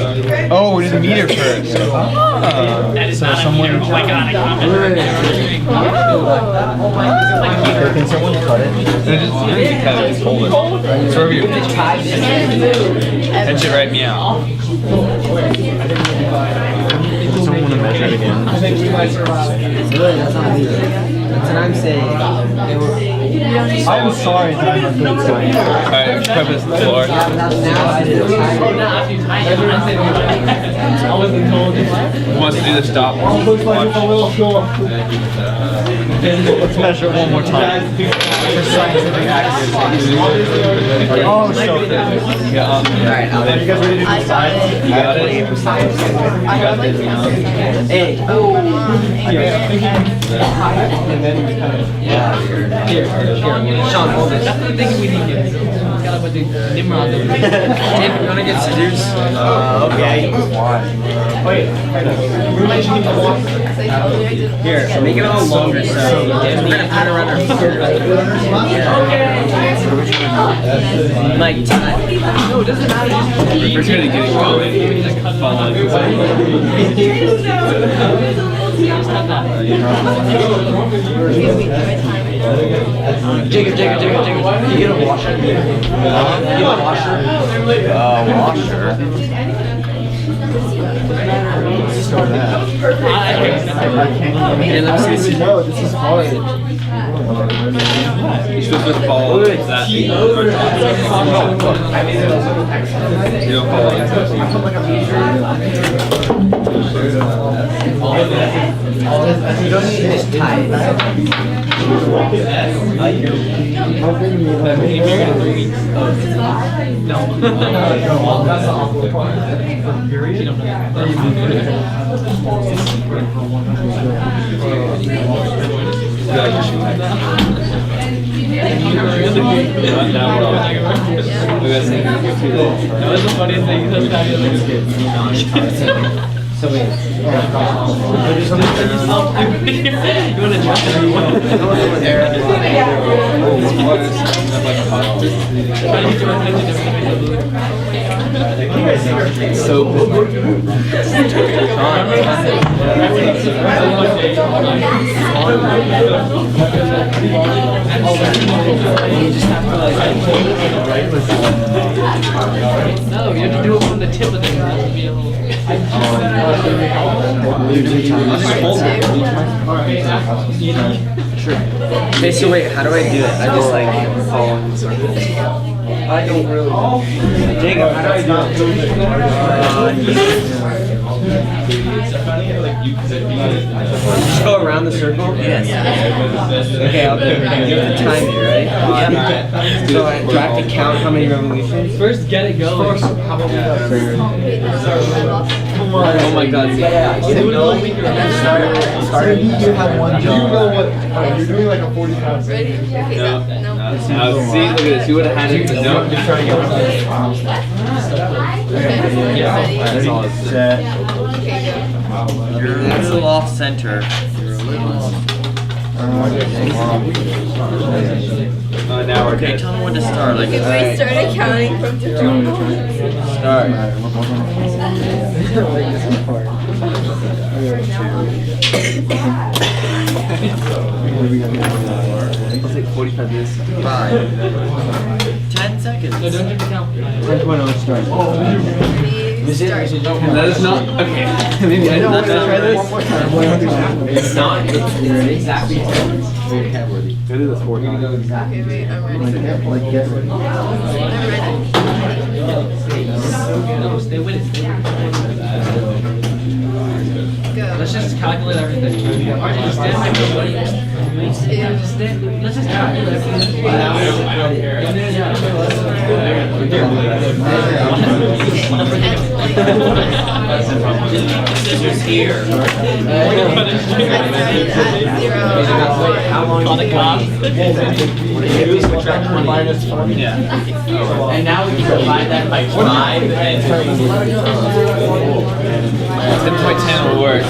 Oh, we did the meter first. So someone. Can someone cut it? Just hold it. It's wherever you're that should write me out. Someone want to measure it again? Really, that's not me. That's what I'm saying. I'm sorry that I'm a good scientist. Alright, just put this on the floor. Now I did it. Who wants to do the stop? Watch. Let's measure it one more time. For scientific accuracy. Oh, so good. Yeah, Alright, I'll Are you guys ready to decide? you got it? Hey. Sean, hold this. That's the thing we need here. Gotta put the Nimrod over there. David, you wanna get seduced? Okay. Here, make it a little longer so we're gonna put it around our finger. Like time. No, it doesn't matter. We're just gonna get it going. Follow Jacob, you get a washer? You get a washer? Washer. Hey, let me see this. No, this is hard. You're supposed to follow that. You don't follow it. You don't need to just tie it. So wait. You want to jump So no, you have to do it from the tip of the Sure. Hey, so wait, how do I do it? I just like follow in circles. I don't really. Jacob, how do I do it? Just go around the circle? Yes. Okay, I'll do it. You have to time it, right? Yeah. So do I have to count how many revolutions? First, get it going. Oh my god. You have one job. You know what? You're doing like a 45 Ready? Okay, No. no. Now, see, look at this. You would have had it. No, You're trying to that's all it's set. Okay, go. That's a little off center. Now we're okay. Tell me when to start. Like, If we started counting from the start. It'll take 45 minutes. 5. 10 seconds. No, don't do the count. 10.0 start. That is not okay. Maybe I don't want to try this. It's not. It's exactly 10. Go do this 4 times. Okay, wait, I'm ready. Like, get ready. I'm No, stay with it. ready. Go. Let's just calculate everything. Alright, just stand like nobody. Let's just calculate everything. Scissors here. How long on the clock? Yeah. And now we can divide that by 5 and 10.10 will work.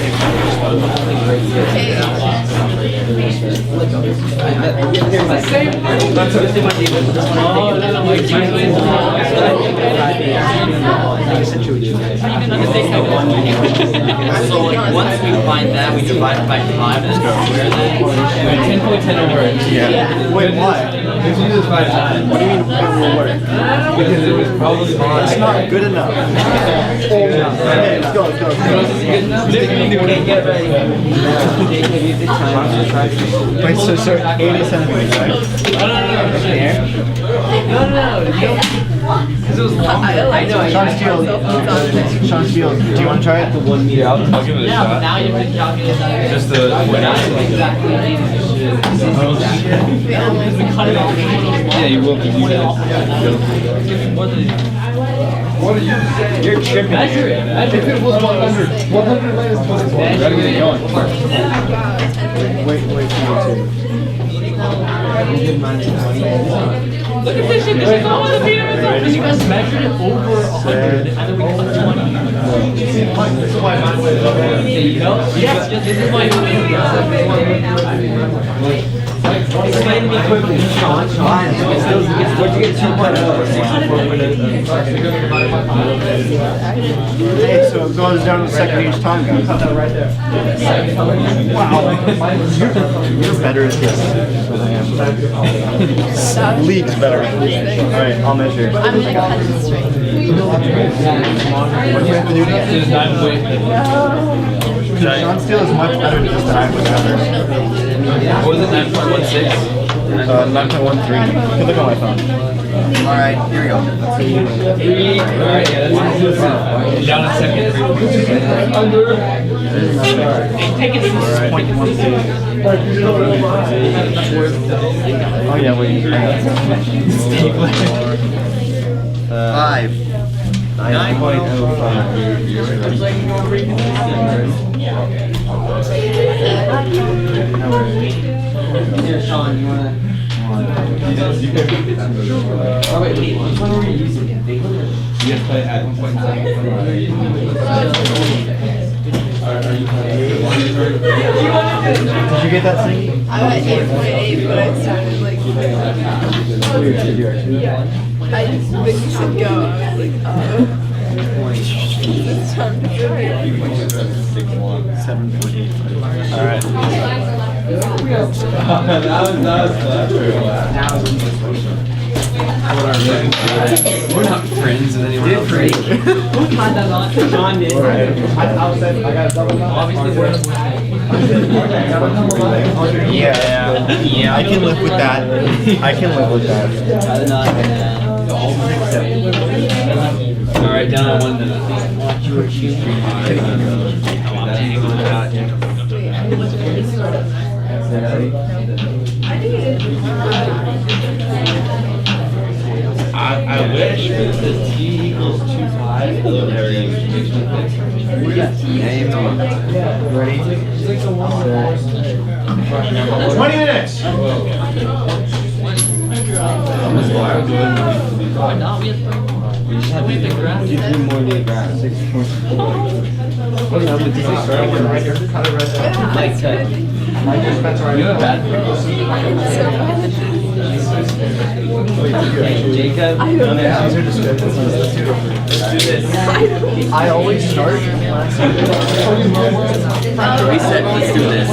So like once we find that, we divide it by 5 and square that. 10.10 will work. Yeah. Wait, why? If you do this 5 times. What do you mean it will work? Because it was probably It's not good enough. Okay, let's go, let's go. Okay, get ready. Wait, so 80 centimeters, right? No. Because it was long. I know. Sean Steele, Sean Steele, do you want to try it? I'll give it a shot. But now you have to calculate that. Just the exactly. Because we cut it off. Yeah, you will. You're tripping. Measure it. If it was 100 minus 24. You gotta get it going. Wait, Look at this shit. This is all the peanut butter. Because you guys measured it over 100 and then we cut 20. Yes, this is why you explain to me quickly. Sean, where'd you get 2.0? Hey, so it goes down to the second each time, guys. Wow. You're better at this than I am. League's better. Alright, I'll measure. I'm gonna cut this straight. What do you have to do to get It is 9.8. Sean Steele is much better at this than I was ever. What was it, 9.16? 9.13. You can look on my phone. Alright, here we go. 3. Alright, yeah, that's down a second. Under. Take it. Oh yeah, wait. 5. Here, Sean, you wanna? Oh wait, which one were you using? You guys play at 1.7. Did you get that thing? I'm at 8.8, but I started like. I just when you said go, I was like, oh. This sounds good. 7.8. Alright. We're not friends with anyone else. Who had that on? Sean did. I got a double Obviously, Yeah, I can live with that. I can live with that. Alright, down on 1 minute. I wish the T equals 2.5. Ready? 20 minutes. We just have to pick grass. What's up with Like, You have bad Jacob. I always start. Reset, let's do this.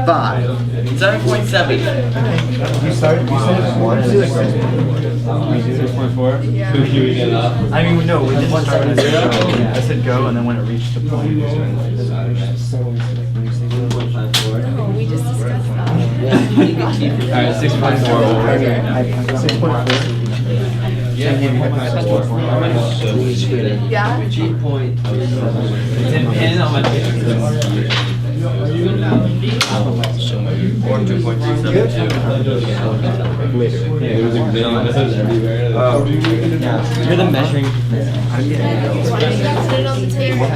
Five. 7.7. You started one. I mean, no, we didn't start at 0. I said go, and then when it reached the point, we started. We just discussed that. Alright, 6.4. 6.4. Yeah. Yeah. It's in pen on my Or 2.272. Oh. You're the measuring. What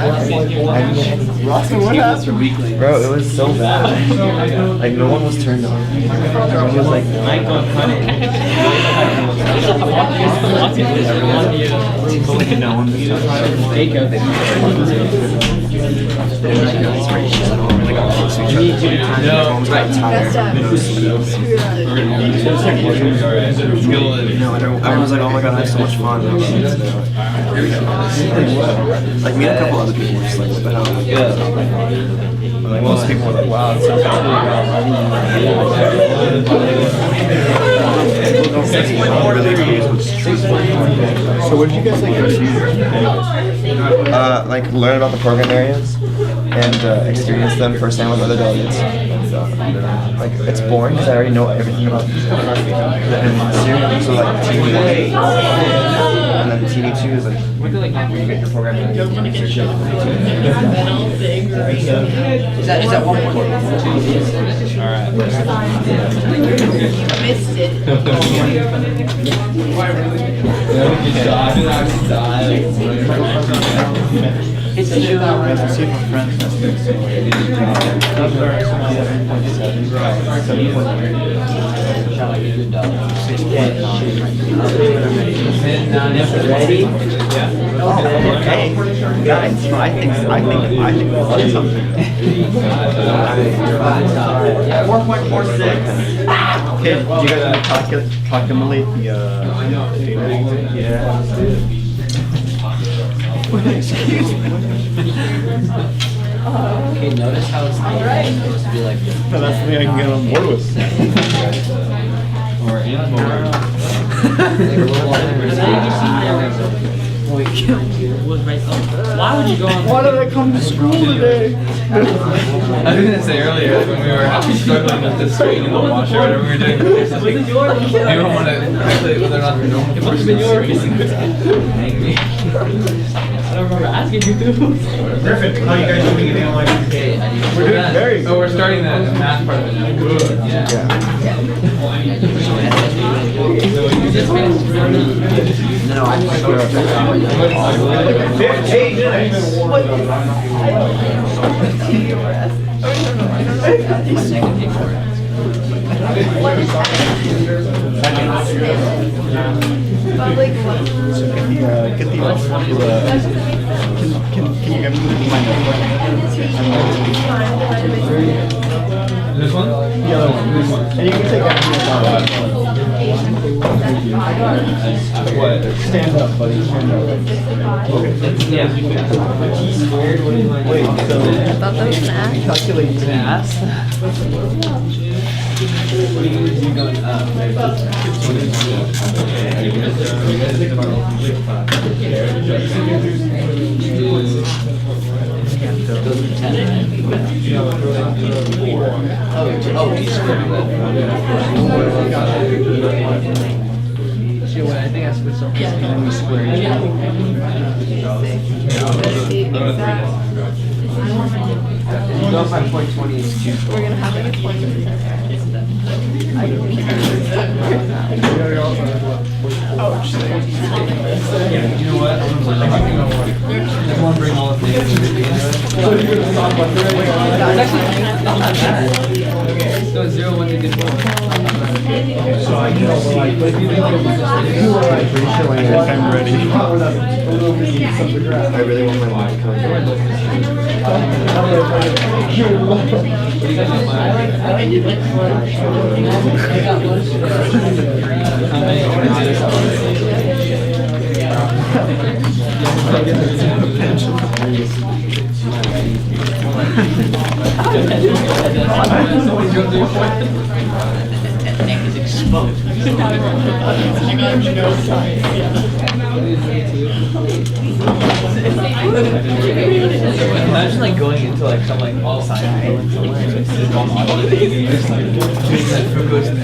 happened? Bro, it was so bad. Like no one was turned on. It was like Michael, cut it. No one was Jacob. No, right. Everyone was like, oh my god, I had so much fun. Like me and a couple other people were just like, what the hell? Yeah. Like most people were like, wow, it's so So what did you guys like like learn about the program areas and experience them firsthand with other delegates. Like it's boring because I already know everything about the series. So like TV1, and then TV2 is like where you get your program areas. Is that 1.2? Missed it. It's the shoe. See if my friends. Ready? Okay, guys, I think we've done something. 4.46. Okay, do you guys want to calculate the yeah. Okay, notice how it's supposed to be like this. No, that's something I can get on board with. Or any more. Why would you go on? Why did I come to school today? I was gonna say earlier when we were struggling with the straight in the washer, whatever we were doing. It's like, we don't want to calculate whether or not the normal person is seriously hang me. I don't remember asking you to. Griffin, how you guys doing in analyzing? We're doing very good. Oh, we're starting the math part of it now. Good. Yeah. No, I just 15 minutes. Get the can you give me my number? This one? The other one. And you can take everything about What? Stand up, buddy. Stand up. Yeah. Wait, so I thought that was an act. calculate ass. Going up. I think I switched up. and we square it. You go 5.20 is 2. We're gonna have like a 20 minute. You know what? want to bring all the things and into it. It's actually not that bad. So 0 went to good one. So I can see. I'm ready. I really want my mom to come here. Imagine like going into like some like all science somewhere, like sit on audio, just like doing that fructose and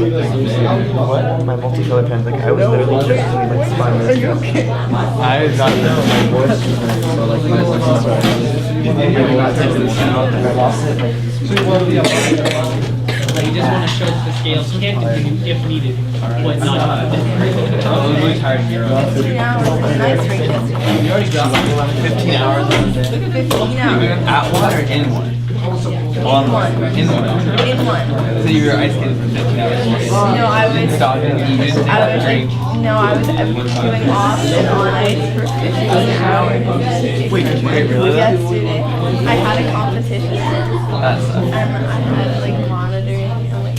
What? My multicolored pen, like I was literally just doing like 5 minutes ago. I got my voice. So like my voice is really not taking this out, like I lost it. Like, you just want to show the scales. You can't continue if needed, but not. I'm really tired of Euro. 15 hours was a nice break yesterday. You already got like 15 hours on the day. 15 hours. At one or in one? In one. In one. In one. So you were ice skating for 15 hours. No, I You didn't was. stop and you didn't take I a was drink. I was doing off and on ice for 15 hours. Wait, really? Yesterday, I had a competition That sucks. and I had like monitoring and like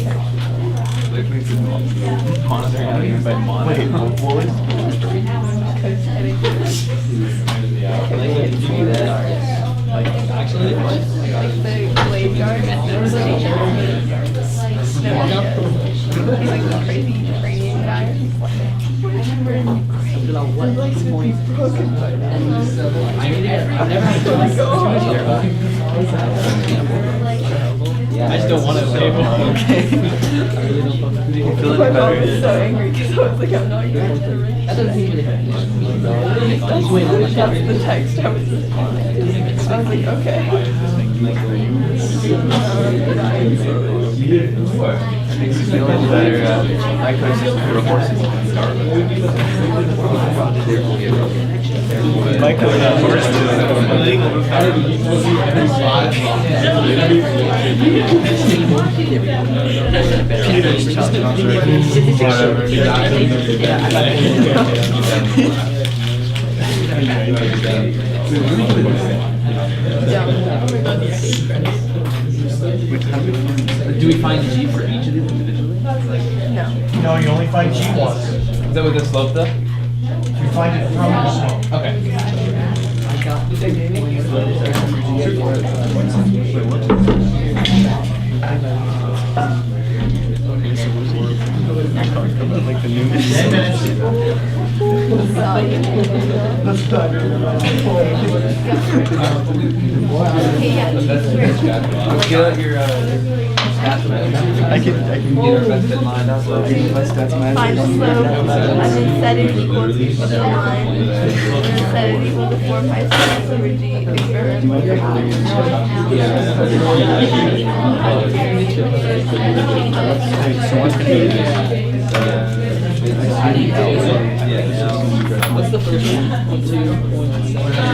Monitoring how you by monitoring. Wait, what was? coach heading. Like actually, what? Like the blade guard, there was like snow shows. He's like the crazy training guy. I just don't want to say Okay. You feel My any mom was better? so angry because I was like, I'm not going to the ring. That's the text I was responding. I was like, okay. It makes you feel any better. My coach is for horses in Starbucks. My coach has Peter's Do we find G for each of these individually? No. No, you only find G once. Is that with the slope though? You find it from the slope. Okay. like the new 10 minutes. Let's get out your stats map. I can Get our best in line. my stats Find man. the slope, and then set it equal to the line, and then set it equal to 4, 5, 6 over G. Experiment. So what's What's the first one? 2.7.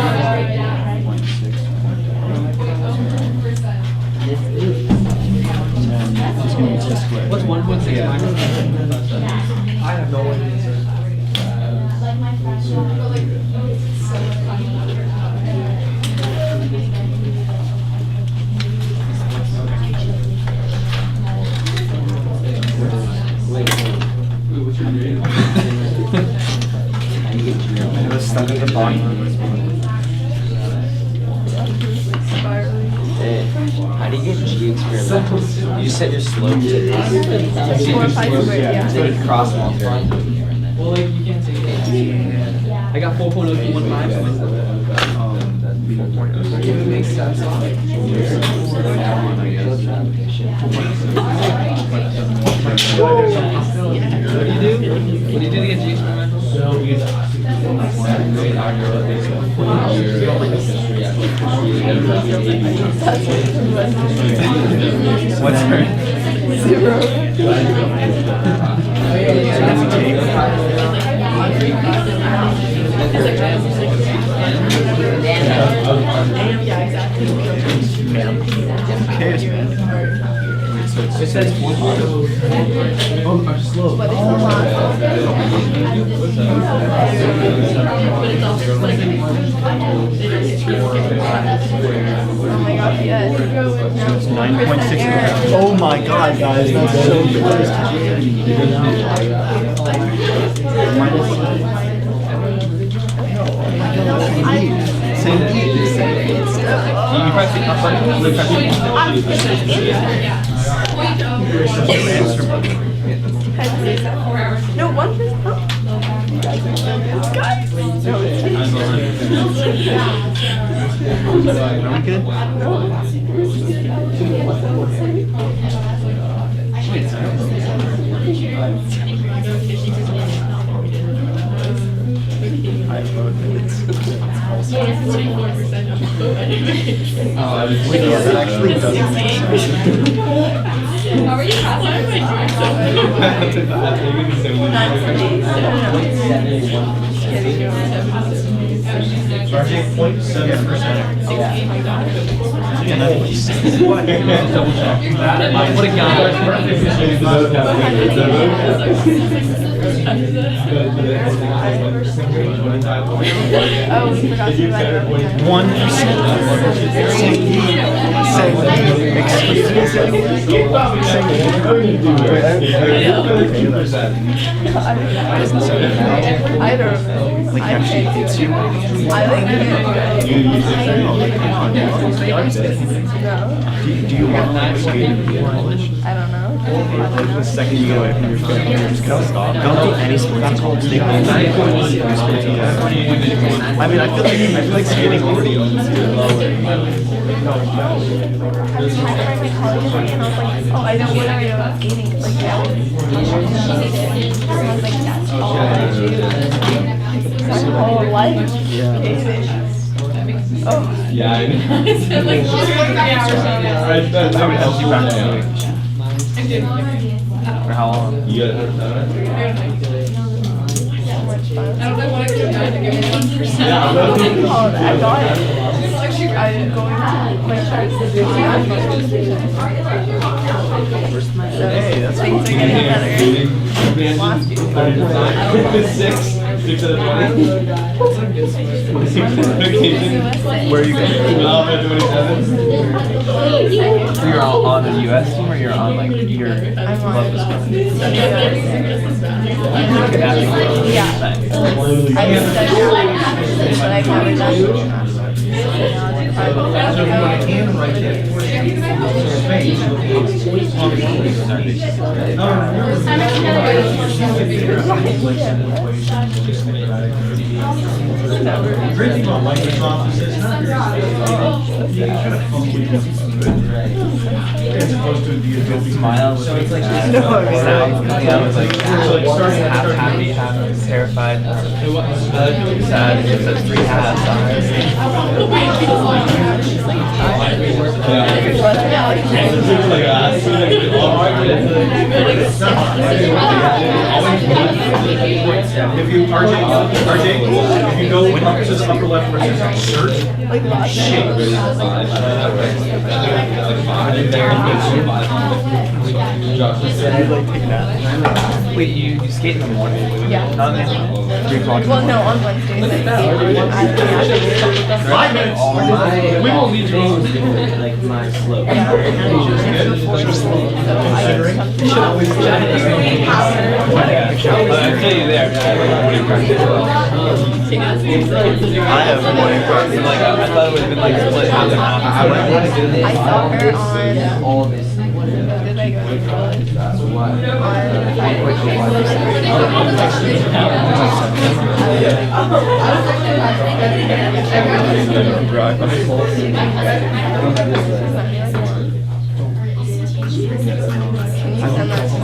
just gonna be test squared. What's 1.6 minus? I have no idea. I was stuck at the bottom. How do you get G experimental? You set your slope to this. 4, 5 squared, yeah. Then you cross multiply. Well, like, you can't say that. I got 4.015. What do you do? What do you do to get G experimental? What's her? It says Oh my gosh, yes. 9.6. Oh my god, guys, that's so close You press the up button. You press the No, one person. Guys. No, that actually doesn't make sense. RJ, 0.7%. What a Oh, we forgot to let 1%. I don't know. Like actually hits you. I like it. You use it for do you want to skate in college? I don't know. The second you get away from your phone, you're just gonna stop. Don't do any sports in college. They both do sports in college. I mean, I feel like skating already owns you. I read my college degree and I was like, oh, I know what I know about skating. Like, yeah. I was like, that's all I do. My whole life. Skating. Oh. Yeah, I know. I would help you back to for how long? You got it. I got it. I'm going to my friends to do Hey, that's things are getting better. Last year. 6 of the 20. Where are you going? You're all on the US team or you're on like your I'm on. club as well? Yeah. I just studied, but I've never done So if you can write that space, the great thing about Microsoft is it's not very as opposed to the Adobe Smile was like sad. No, I was like half happy, half terrified, sad. It says 3 halves. If you, RJ, if you go up to the upper left where it says search, Wait, you skate in the morning? Yeah. Not in the 3 o'clock. Well, no, on Wednesdays We won't leave you like my slope. I feel you there. I have morning practice. Like, I thought it would have been like split half and half. I saw her on. All this. Did I go to college?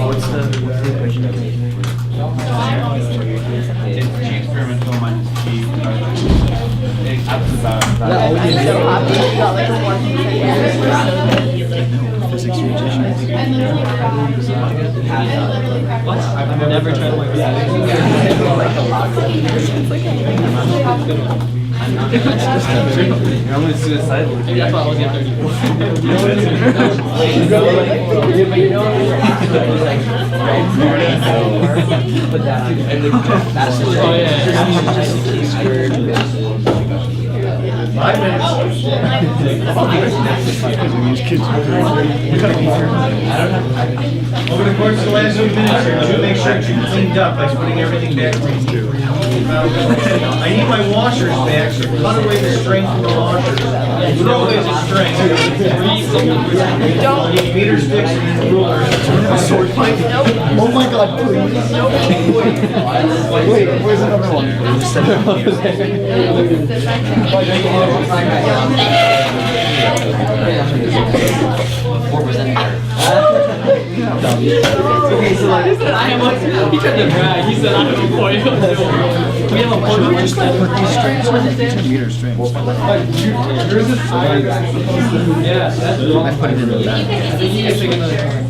What's the equation again? It's G experimental minus G. That's about. Physics revision. I've never tried like that. You're only suicidal. Maybe that's why I only have 34. Oh yeah. 5 minutes. Over the course of the last few minutes, here, to make sure that you cleaned up by putting everything back where you need. I need my washers back, so cut away the string from the washers. Throw away the string. I'll need meter sticks and rulers. Sword fight? Oh my god, please. Wait, where's another one? Okay, so like, he said, I am like, he tried to brag. He said, I have a point. We have a point. We just put these strings, 2 meter strings. Yeah, that's I put it in the back. I put it in the back.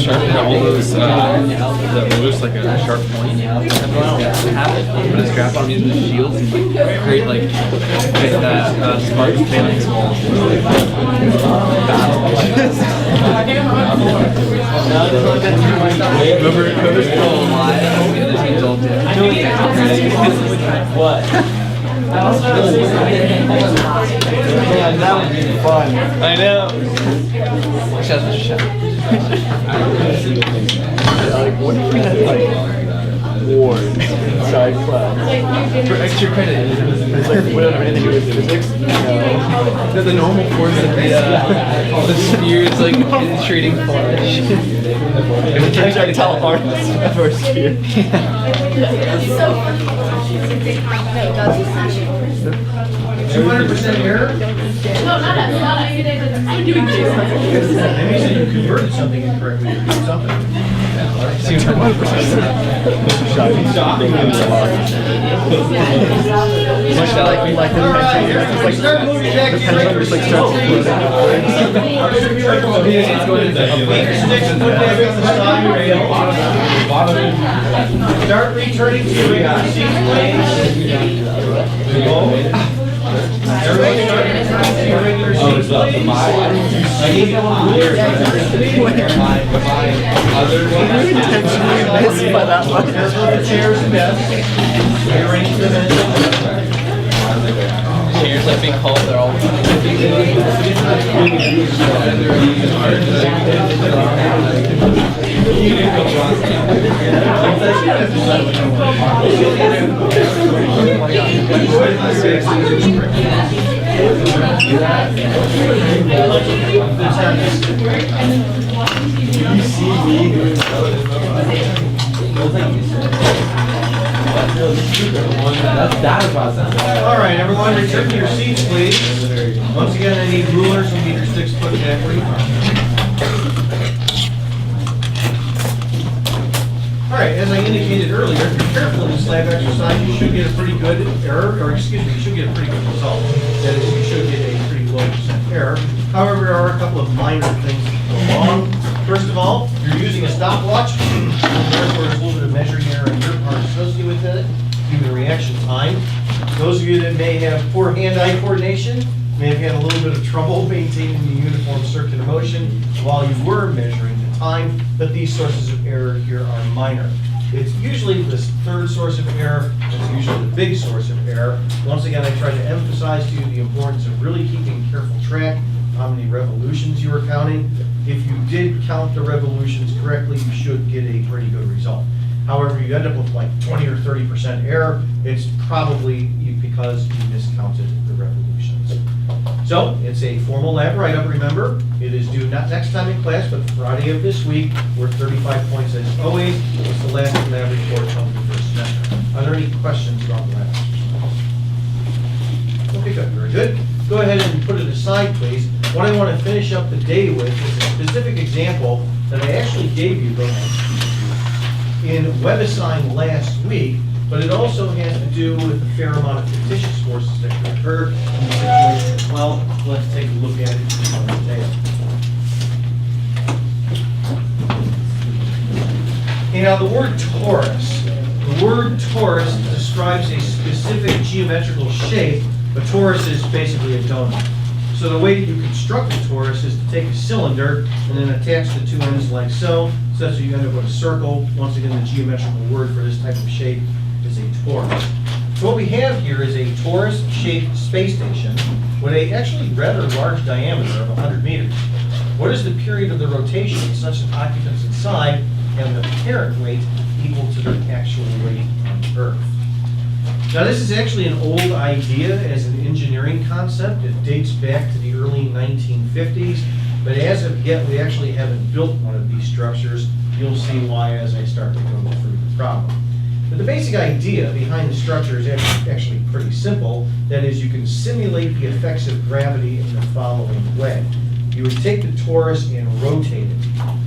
Sharpen all those that moves like a sharp point. Have it. Put a strap on using the shields and like create like that spark phalanx wall. Whoever's still alive, the other team's all dead. what? Man, that would be fun. I know. Shut the shut. Like, what if we had like wars inside class? For extra credit. It's like, we don't have anything to do with physics. No. The normal force of the sphere is like penetrating flesh. Projectile arms ever sphere. 200% error? No, not us. I'm doing Maybe you said you converted something incorrectly or did something. Start moving back to your regular Like starts to close out. Make your sticks and put back on the side rail. Start returning to your regular seat, please. Go. Everybody start returning to your regular seats, please. I need you to Intentionally missed by that much. chairs best. Rearrange them. Chairs like being called, they're all. All right, everyone, return to your seats, please. Once again, I need rulers and meter sticks put back where you are. All right, as I indicated earlier, if you're careful in this lab exercise, you should get a pretty good error, or excuse me, you should get a pretty good result. That is, you should get a pretty low % error. However, there are a couple of minor things that go wrong. First of all, you're using a stopwatch, therefore there's a little bit of measuring error on your part associated with it, due to the reaction time. Those of you that may have poor hand-eye coordination may have had a little bit of trouble maintaining the uniform circular motion while you were measuring the time, but these sources of error here are minor. It's usually this third source of error, it's usually the big source of error. Once again, I try to emphasize to you the importance of really keeping careful track of how many revolutions you are counting. If you did count the revolutions correctly, you should get a pretty good result. However, you end up with like 20 or 30% error, it's probably because you miscounted the revolutions. So, it's a formal lab write-up, remember. It is due not next time in class, but Friday of this week, worth 35 points as always. It's the last lab report of the first semester. Are there any questions about the lab? Okay, good, very good. Go ahead and put it aside, please. What I want to finish up the day with is a specific example that I actually gave you in WebAssign last week, but it also has to do with a fair amount of fictitious forces that can occur in the situation as well. Let's take a look at it in more detail. Okay, now the word torus describes a specific geometrical shape. A torus is basically a donut. So the way that you construct a torus is to take a cylinder and then attach the two ends like so, such that you end up with a circle. Once again, the geometrical word for this type of shape is a torus. So what we have here is a torus-shaped space station with a actually rather large diameter of 100 meters. What is the period of the rotation such that occupants inside have an apparent weight equal to their actual weight on Earth? Now this is actually an old idea as an engineering concept. It dates back to the early 1950s, but as of yet we actually haven't built one of these structures. You'll see why as I start to go through the problem. But the basic idea behind the structure is actually pretty simple. That is, you can simulate the effects of gravity in the following way. You would take the torus and rotate it.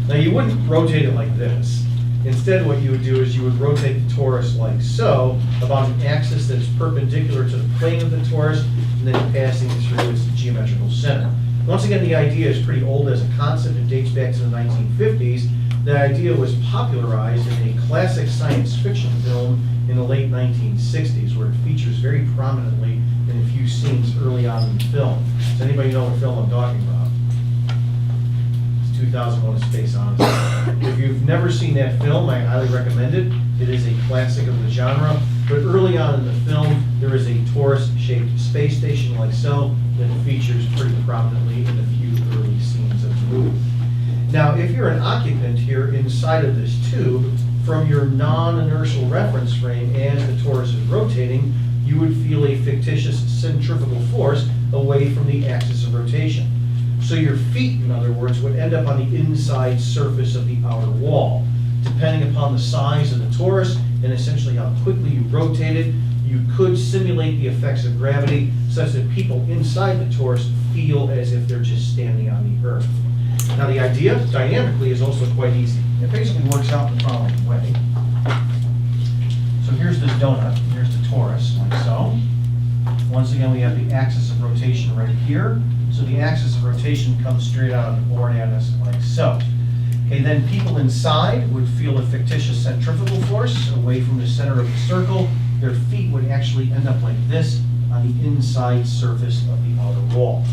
Now you wouldn't rotate it like this. Instead, what you would do is you would rotate the torus like so, about an axis that is perpendicular to the plane of the torus, and then passing through its geometrical center. Once again, the idea is pretty old as a concept. It dates back to the 1950s. The idea was popularized in a classic science fiction film in the late 1960s, where it features very prominently in a few scenes early on in the film. Does anybody know what film I'm talking about? 2001: A Space Odyssey. If you've never seen that film, I highly recommend it. It is a classic of the genre. But early on in the film, there is a torus-shaped space station like so that features pretty prominently in a few early scenes of the movie. Now, if you're an occupant here inside of this tube, from your non-inertial reference frame as the torus is rotating, you would feel a fictitious centrifugal force away from the axis of rotation. So your feet, in other words, would end up on the inside surface of the outer wall. Depending upon the size of the torus and essentially how quickly you rotate it, you could simulate the effects of gravity such that people inside the torus feel as if they're just standing on the Earth. Now the idea, dynamically, is also quite easy. It basically works out in the following way. So here's this donut, here's the torus, like so. Once again, we have the axis of rotation right here. So the axis of rotation comes straight out of the board at us like so. Okay, then people inside would feel a fictitious centrifugal force away from the center of the circle. Their feet would actually end up like this on the inside surface of the outer wall.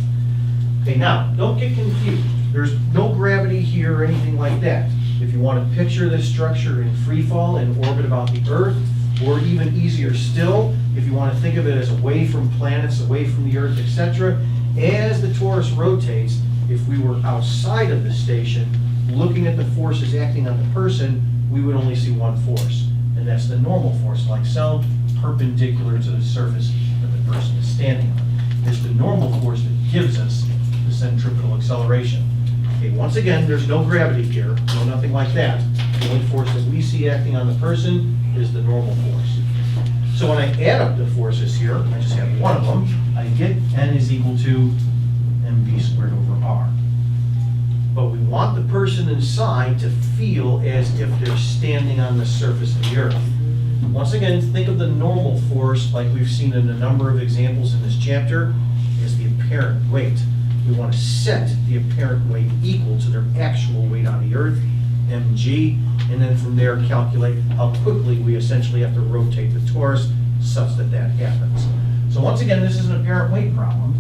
Okay, now, don't get confused. There's no gravity here or anything like that. If you want to picture this structure in free fall in orbit about the Earth, or even easier still, if you want to think of it as away from planets, away from the Earth, etc., as the torus rotates, if we were outside of the station, looking at the forces acting on the person, we would only see one force. And that's the normal force, like so, perpendicular to the surface that the person is standing on. It's the normal force that gives us the centripetal acceleration. Okay, once again, there's no gravity here, no nothing like that. The only force that we see acting on the person is the normal force. So when I add up the forces here, I just have one of them, I get N is equal to mv squared over r. But we want the person inside to feel as if they're standing on the surface of the Earth. Once again, think of the normal force, like we've seen in a number of examples in this chapter, as the apparent weight. We want to set the apparent weight equal to their actual weight on the Earth, mg, and then from there calculate how quickly we essentially have to rotate the torus such that that happens. So once again, this is an apparent weight problem,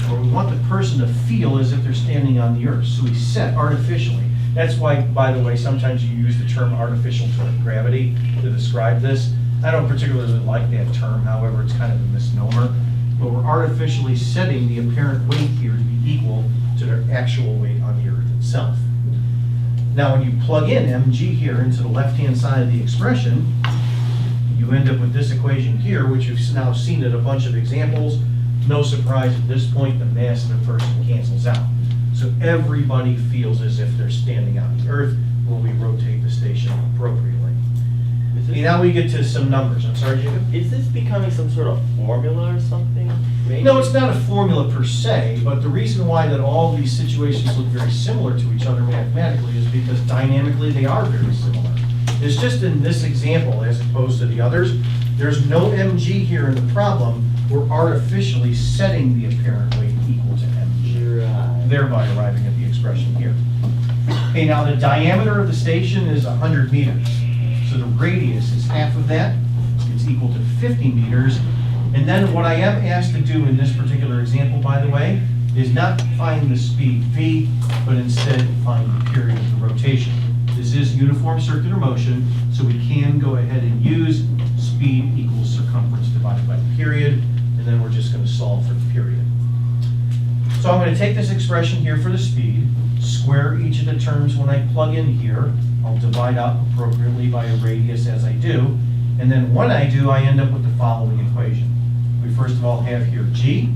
where we want the person to feel as if they're standing on the Earth. So we set artificially. That's why, by the way, sometimes you use the term artificial gravity to describe this. I don't particularly like that term, however, it's kind of a misnomer. But we're artificially setting the apparent weight here to be equal to their actual weight on the Earth itself. Now, when you plug in mg here into the left-hand side of the expression, you you end up with this equation here, which you've now seen at a bunch of examples. No surprise at this point, the mass of the person cancels out. So everybody feels as if they're standing on the earth when we rotate the station appropriately. Okay, now we get to some numbers. I'm sorry, Jacob? Is this becoming some sort of formula or something? Maybe? No, it's not a formula per se, but the reason why that all these situations look very similar to each other mathematically is because dynamically they are very similar. It's just in this example, as opposed to the others, there's no mg here in the problem. We're artificially setting the apparent weight equal to mg, Right. thereby arriving at the expression here. Okay, now the diameter of the station is 100 meters. So the radius is half of that. It's equal to 50 meters. And then what I am asked to do in this particular example, by the way, is not find the speed v, but instead find the period of the rotation. This is uniform circular motion, so we can go ahead and use speed equals circumference divided by the period, and then we're just going to solve for the period. So I'm going to take this expression here for the speed, square each of the terms when I plug in here. I'll divide out appropriately by a radius as I do. And then when I do, I end up with the following equation. We first of all have here g.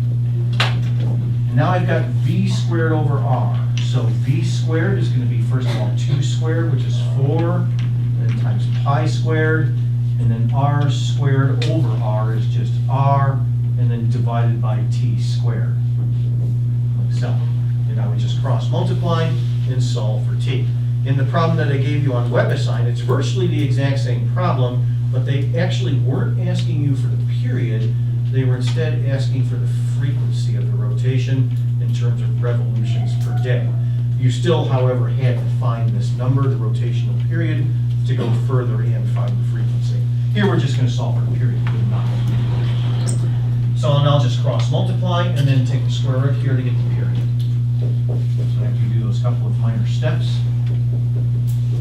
And now I've got v squared over r. So v squared is going to be first of all 2 squared, which is 4, then times pi squared, and then r squared over r is just r, and then divided by t squared. Like so. And now we just cross multiply and solve for t. In the problem that I gave you on WebAssign, it's virtually the exact same problem, but they actually weren't asking you for the period. They were instead asking for the frequency of the rotation in terms of revolutions per day. You still, however, had to find this number, the rotational period, to go further and find the frequency. Here we're just going to solve for the period. So I'll just cross multiply and then take the square root here to get the period. So after you do those couple of minor steps,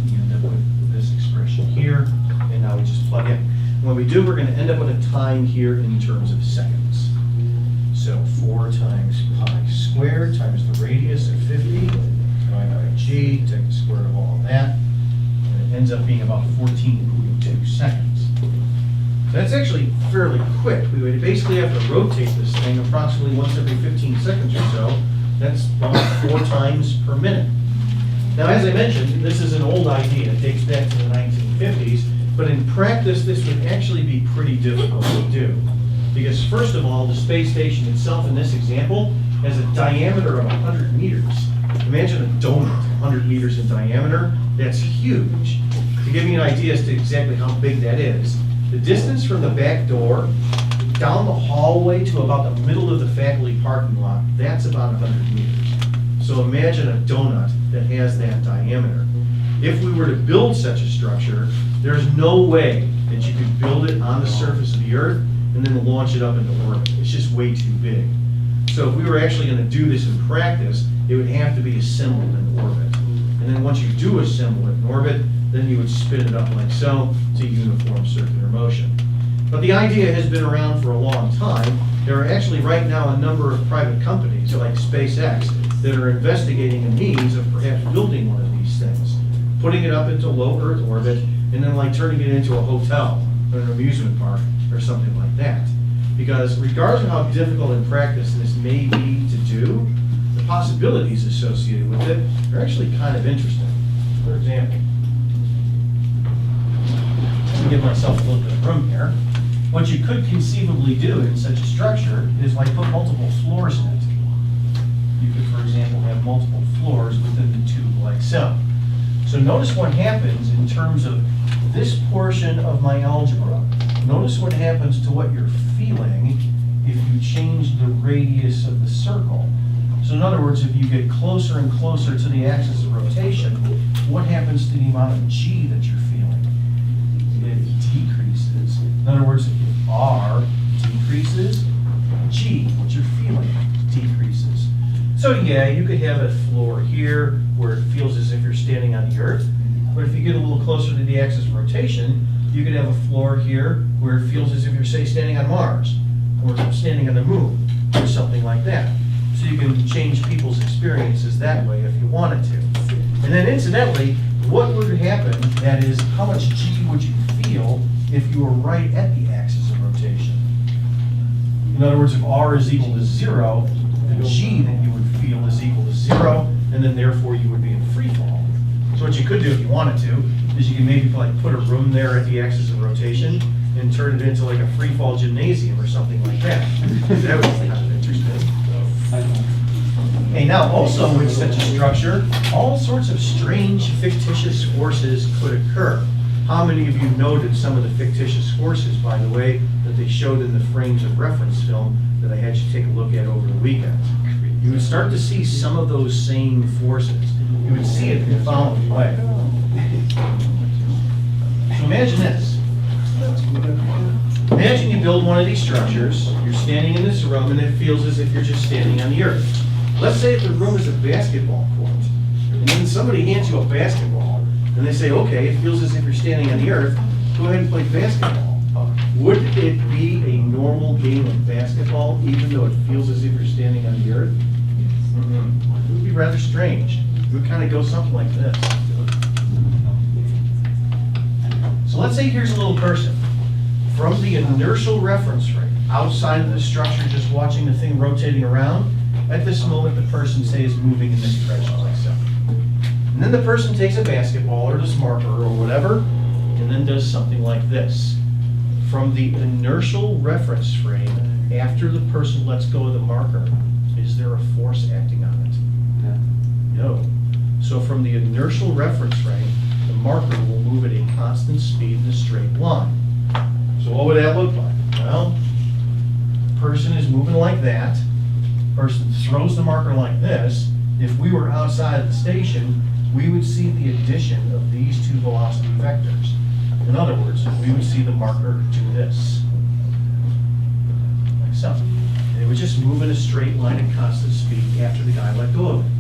you end up with this expression here, and now we just plug in. When we do, we're going to end up with a time here in terms of seconds. So 4 times pi squared times the radius of 50 divided by g, take the square root of all of that, and it ends up being about 14.2 seconds. So that's actually fairly quick. We would basically have to rotate this thing approximately once every 15 seconds or so. That's about 4 times per minute. Now, as I mentioned, this is an old idea. It dates back to the 1950s. But in practice, this would actually be pretty difficult to do. Because first of all, the space station itself in this example has a diameter of 100 meters. Imagine a donut, 100 meters in diameter. That's huge. To give you an idea as to exactly how big that is, the distance from the back door down the hallway to about the middle of the faculty parking lot, that's about 100 meters. So imagine a donut that has that diameter. If we were to build such a structure, there's no way that you could build it on the surface of the Earth and then launch it up into orbit. It's just way too big. So if we were actually going to do this in practice, it would have to be assembled in orbit. And then once you do assemble it in orbit, then you would spin it up like so to uniform circular motion. But the idea has been around for a long time. There are actually right now a number of private companies like SpaceX that are investigating a means of perhaps building one of these things, putting it up into low Earth orbit, and then like turning it into a hotel or an amusement park or something like that. Because regardless of how difficult in practice this may be to do, the possibilities associated with it are actually kind of interesting. For example, let me give myself a little bit of room here. What you could conceivably do in such a structure is like put multiple floors in it. You could, for example, have multiple floors within the tube like so. So notice what happens in terms of this portion of my algebra. Notice what happens to what you're feeling if you change the radius of the circle. So in other words, if you get closer and closer to the axis of rotation, what happens to the amount of g that you're feeling? It decreases. In other words, if r decreases, g, what you're feeling, decreases. So yeah, you could have a floor here where it feels as if you're standing on the Earth. But if you get a little closer to the axis of rotation, you could have a floor here where it feels as if you're, say, standing on Mars or standing on the moon or something like that. So you can change people's experiences that way if you wanted to. And then incidentally, what would happen, that is, how much g would you feel if you were right at the axis of rotation. In other words, if r is equal to 0, the g that you would feel is equal to 0, and then therefore you would be in free fall. So what you could do if you wanted to, is you can maybe like put a room there at the axis of rotation and turn it into like a free fall gymnasium or something like that. That would be kind of interesting. Hey, now also with such a structure, all sorts of strange fictitious forces could occur. How many of you noted some of the fictitious forces, by the way, that they showed in the frames of reference film that I had you take a look at over the weekend? You would start to see some of those same forces. You would see it in the following way. So imagine this. Imagine you build one of these structures, you're standing in this room, and it feels as if you're just standing on the earth. Let's say if the room is a basketball court, and then somebody hands you a basketball, and they say, okay, it feels as if you're standing on the earth, go ahead and play basketball. Would it be a normal game of basketball, even though it feels as if you're standing on the earth? It would be rather strange. It would kind of go something like this. So let's say here's a little person. From the inertial reference frame, outside of the structure, just watching the thing rotating around, at this moment the person, say, is moving in this direction like so. And then the person takes a basketball or this marker or whatever, and then does something like this. From the inertial reference frame, after the person lets go of the marker, is there a force acting on it? No. So from the inertial reference frame, the marker will move at a constant speed in a straight line. So what would that look like? Well, the person is moving like that. Person throws the marker like this. If we were outside of the station, we would see the addition of these two velocity vectors. In other words, we would see the marker do this, like so. And it would just move in a straight line at constant speed after the guy let go of it.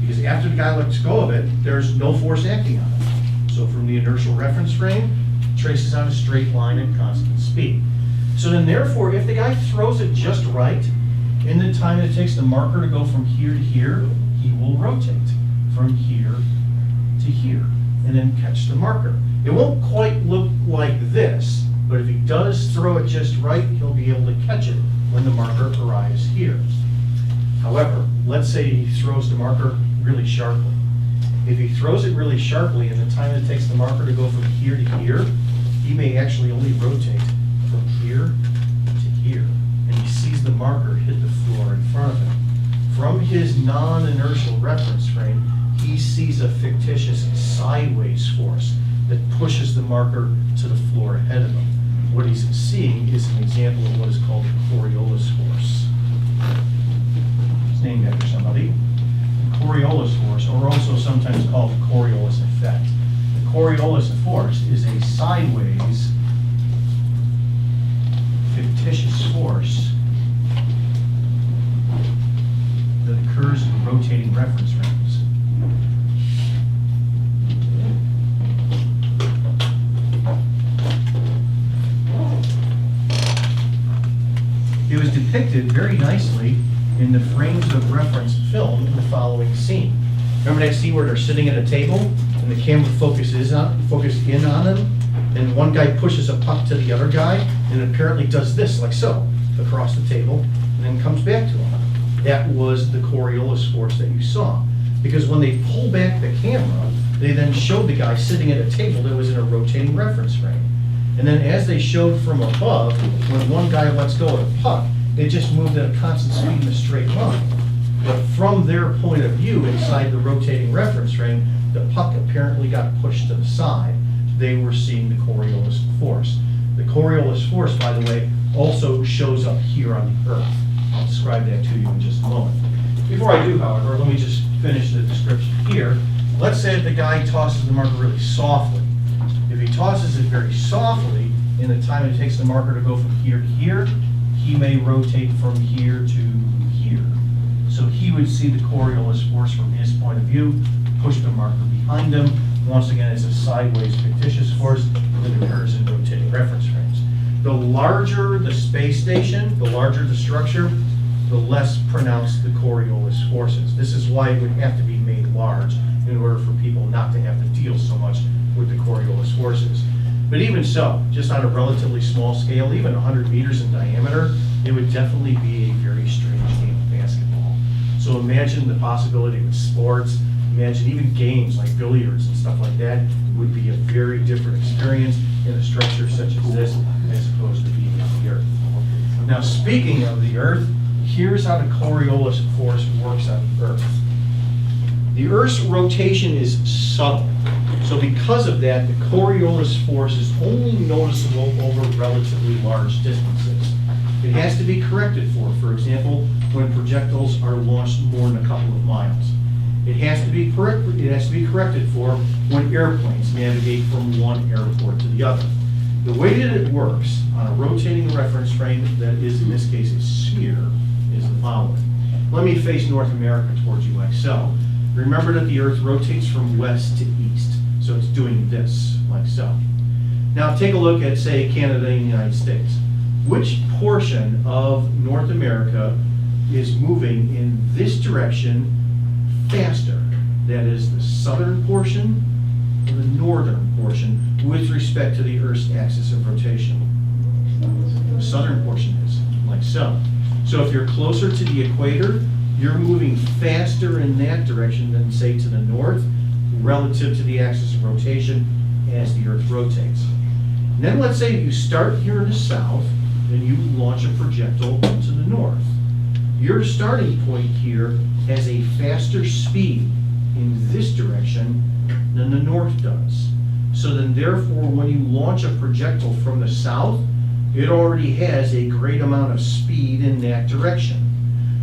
Because after the guy lets go of it, there's no force acting on it. So from the inertial reference frame, it traces out a straight line at constant speed. So then therefore, if the guy throws it just right, in the time it takes the marker to go from here to here, he will rotate from here to here and then catch the marker. It won't quite look like this, but if he does throw it just right, he'll be able to catch it when the marker arrives here. However, let's say he throws the marker really sharply. If he throws it really sharply in the time it takes the marker to go from here to here, he may actually only rotate from here to here. And he sees the marker hit the floor in front of him. From his non-inertial reference frame, he sees a fictitious sideways force that pushes the marker to the floor ahead of him. What he's seeing is an example of what is called the Coriolis force. It's named after somebody. The Coriolis force, or also sometimes called the Coriolis effect. The Coriolis force is a sideways fictitious force that occurs in rotating reference frames. It was depicted very nicely in the frames of reference film in the following scene. Remember that scene where they're sitting at a table and the camera focuses in on them, and one guy pushes a puck to the other guy and apparently does this like so across the table and then comes back to him. That was the Coriolis force that you saw. Because when they pull back the camera, they then showed the guy sitting at a table that was in a rotating reference frame. And then as they showed from above, when one guy lets go of the puck, it just moved at a constant speed in a straight line. But from their point of view inside the rotating reference frame, the puck apparently got pushed to the side. They were seeing the Coriolis force. The Coriolis force, by the way, also shows up here on the Earth. I'll describe that to you in just a moment. Before I do, however, let me just finish the description here. Let's say that the guy tosses the marker really softly. If he tosses it very softly, in the time it takes the marker to go from here to here, he may rotate from here to here. So he would see the Coriolis force from his point of view, push the marker behind him. Once again, it's a sideways fictitious force that occurs in rotating reference frames. The larger the space station, the larger the structure, the less pronounced the Coriolis forces. This is why it would have to be made large in order for people not to have to deal so much with the Coriolis forces. But even so, just on a relatively small scale, even 100 meters in diameter, it would definitely be a very strange game of basketball. So imagine the possibility with sports, imagine even games like billiards and stuff like that, would be a very different experience in a structure such as this as opposed to being on the Earth. Now, speaking of the Earth, here's how the Coriolis force works on the Earth. The Earth's rotation is subtle. So because of that, the Coriolis force is only noticeable over relatively large distances. It has to be corrected for example, when projectiles are launched more than a couple of miles. It has to be corrected for when airplanes navigate from one airport to the other. The way that it works on a rotating reference frame that is, in this case, a sphere, is the following. Let me face North America towards you like so. Remember that the Earth rotates from west to east, so it's doing this, like so. Now take a look at, say, Canada and the United States. Which portion of North America is moving in this direction faster? That is the southern portion or the northern portion with respect to the Earth's axis of rotation? The southern portion is, like so. So if you're closer to the equator, you're moving faster in that direction than, say, to the north, relative to the axis of rotation as the Earth rotates. And then let's say you start here in the south, and you launch a projectile to the north. Your starting point here has a faster speed in this direction than the north does. So then therefore, when you launch a projectile from the south, it already has a great amount of speed in that direction.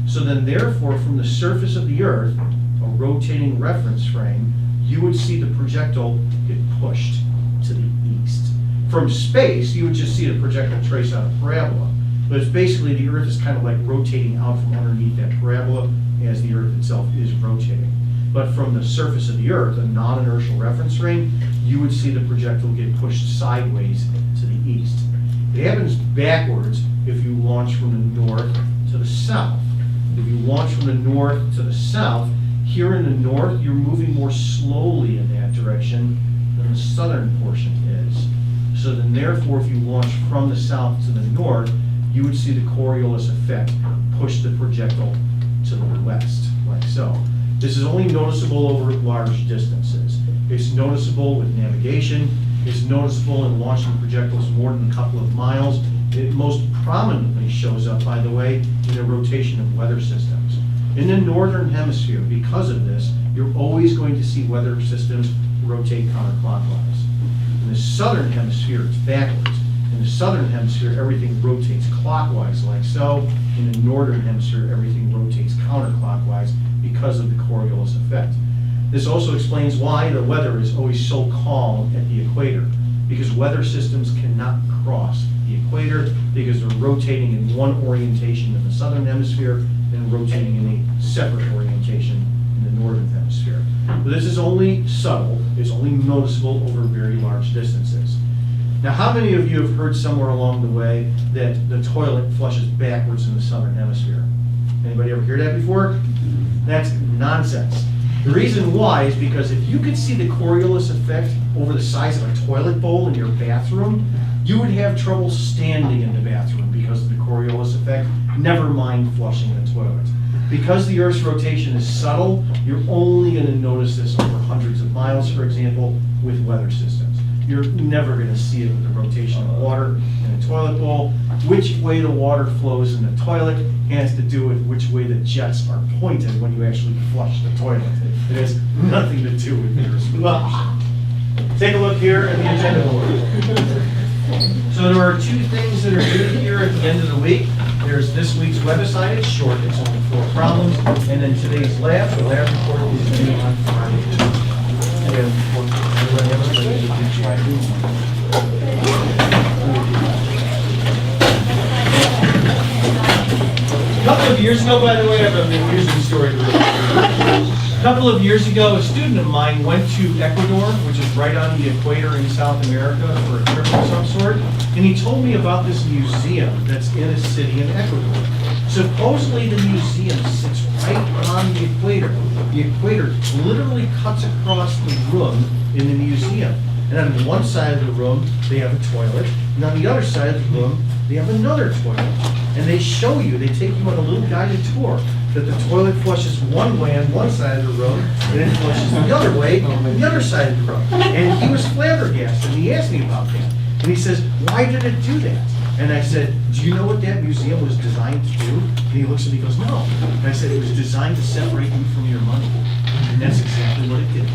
So then therefore, from the surface of the Earth, a rotating reference frame, you would see the projectile get pushed to the east. From space, you would just see the projectile trace out a parabola. But it's basically the Earth is kind of like rotating out from underneath that parabola as the Earth itself is rotating. But from the surface of the Earth, a non-inertial reference frame, you would see the projectile get pushed sideways to the east. It happens backwards if you launch from the north to the south. If you launch from the north to the south, here in the north, you're moving more slowly in that direction than the southern portion is. So then therefore, if you launch from the south to the north, you would see the Coriolis effect push the projectile to the west, like so. This is only noticeable over large distances. It's noticeable with navigation. It's noticeable in launching projectiles more than a couple of miles. It most prominently shows up, by the way, in the rotation of weather systems. In the northern hemisphere, because of this, you're always going to see weather systems rotate counterclockwise. In the southern hemisphere, it's backwards. In the southern hemisphere, everything rotates clockwise, like so. In the northern hemisphere, everything rotates counterclockwise because of the Coriolis effect. This also explains why the weather is always so calm at the equator, because weather systems cannot cross the equator because they're rotating in one orientation in the southern hemisphere and rotating in a separate orientation in the northern hemisphere. But this is only subtle, it's only noticeable over very large distances. Now, how many of you have heard somewhere along the way that the toilet flushes backwards in the southern hemisphere? Anybody ever hear that before? That's nonsense. The reason why is because if you could see the Coriolis effect over the size of a toilet bowl in your bathroom, you would have trouble standing in the bathroom because of the Coriolis effect, never mind flushing the toilet. Because the Earth's rotation is subtle, you're only going to notice this over hundreds of miles, for example, with weather systems. You're never going to see it with the rotation of water in a toilet bowl. Which way the water flows in the toilet has to do with which way the jets are pointed when you actually flush the toilet. It has nothing to do with the Earth's rotation. Take a look here at the agenda board. So there are two things that are due here at the end of the week. There's this week's web assignment, it's short, it's only 4 problems, and then today's lab. The lab report is due on Friday. A couple of years ago, by the way, I have an amusing story to read. A couple of years ago, a student of mine went to Ecuador, which is right on the equator in South America, for a trip of some sort, and he told me about this museum that's in a city in Ecuador. Supposedly the museum sits right on the equator. The equator literally cuts across the room in the museum. And on one side of the room, they have a toilet, and on the other side of the room, they have another toilet. And they show you, they take you on a little guided tour, that the toilet flushes one way on one side of the room, and it flushes the other way on the other side of the room. And he was flabbergasted, and he asked me about that. And he says, why did it do that? And I said, do you know what that museum was designed to do? And he looks at me and goes, no. And I said, it was designed to separate you from your money. And that's exactly what it did.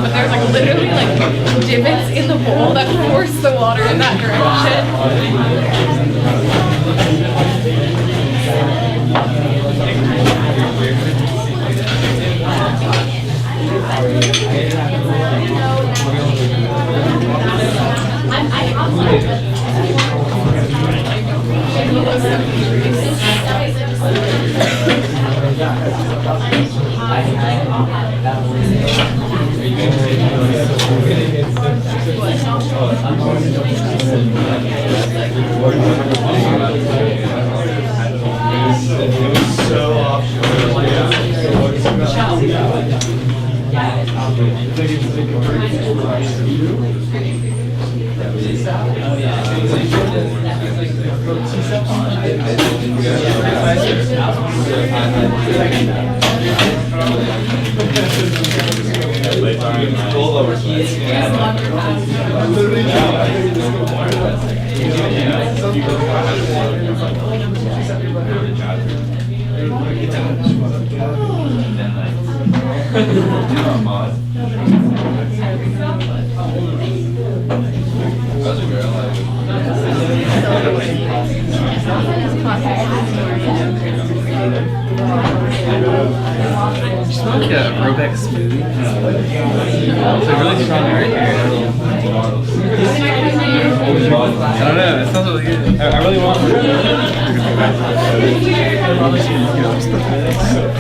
But there's like literally like divots in the bowl that force the water in that direction. Just like a Robeck smoothie. It's like really strong right here. I don't know, it sounds really good. I really want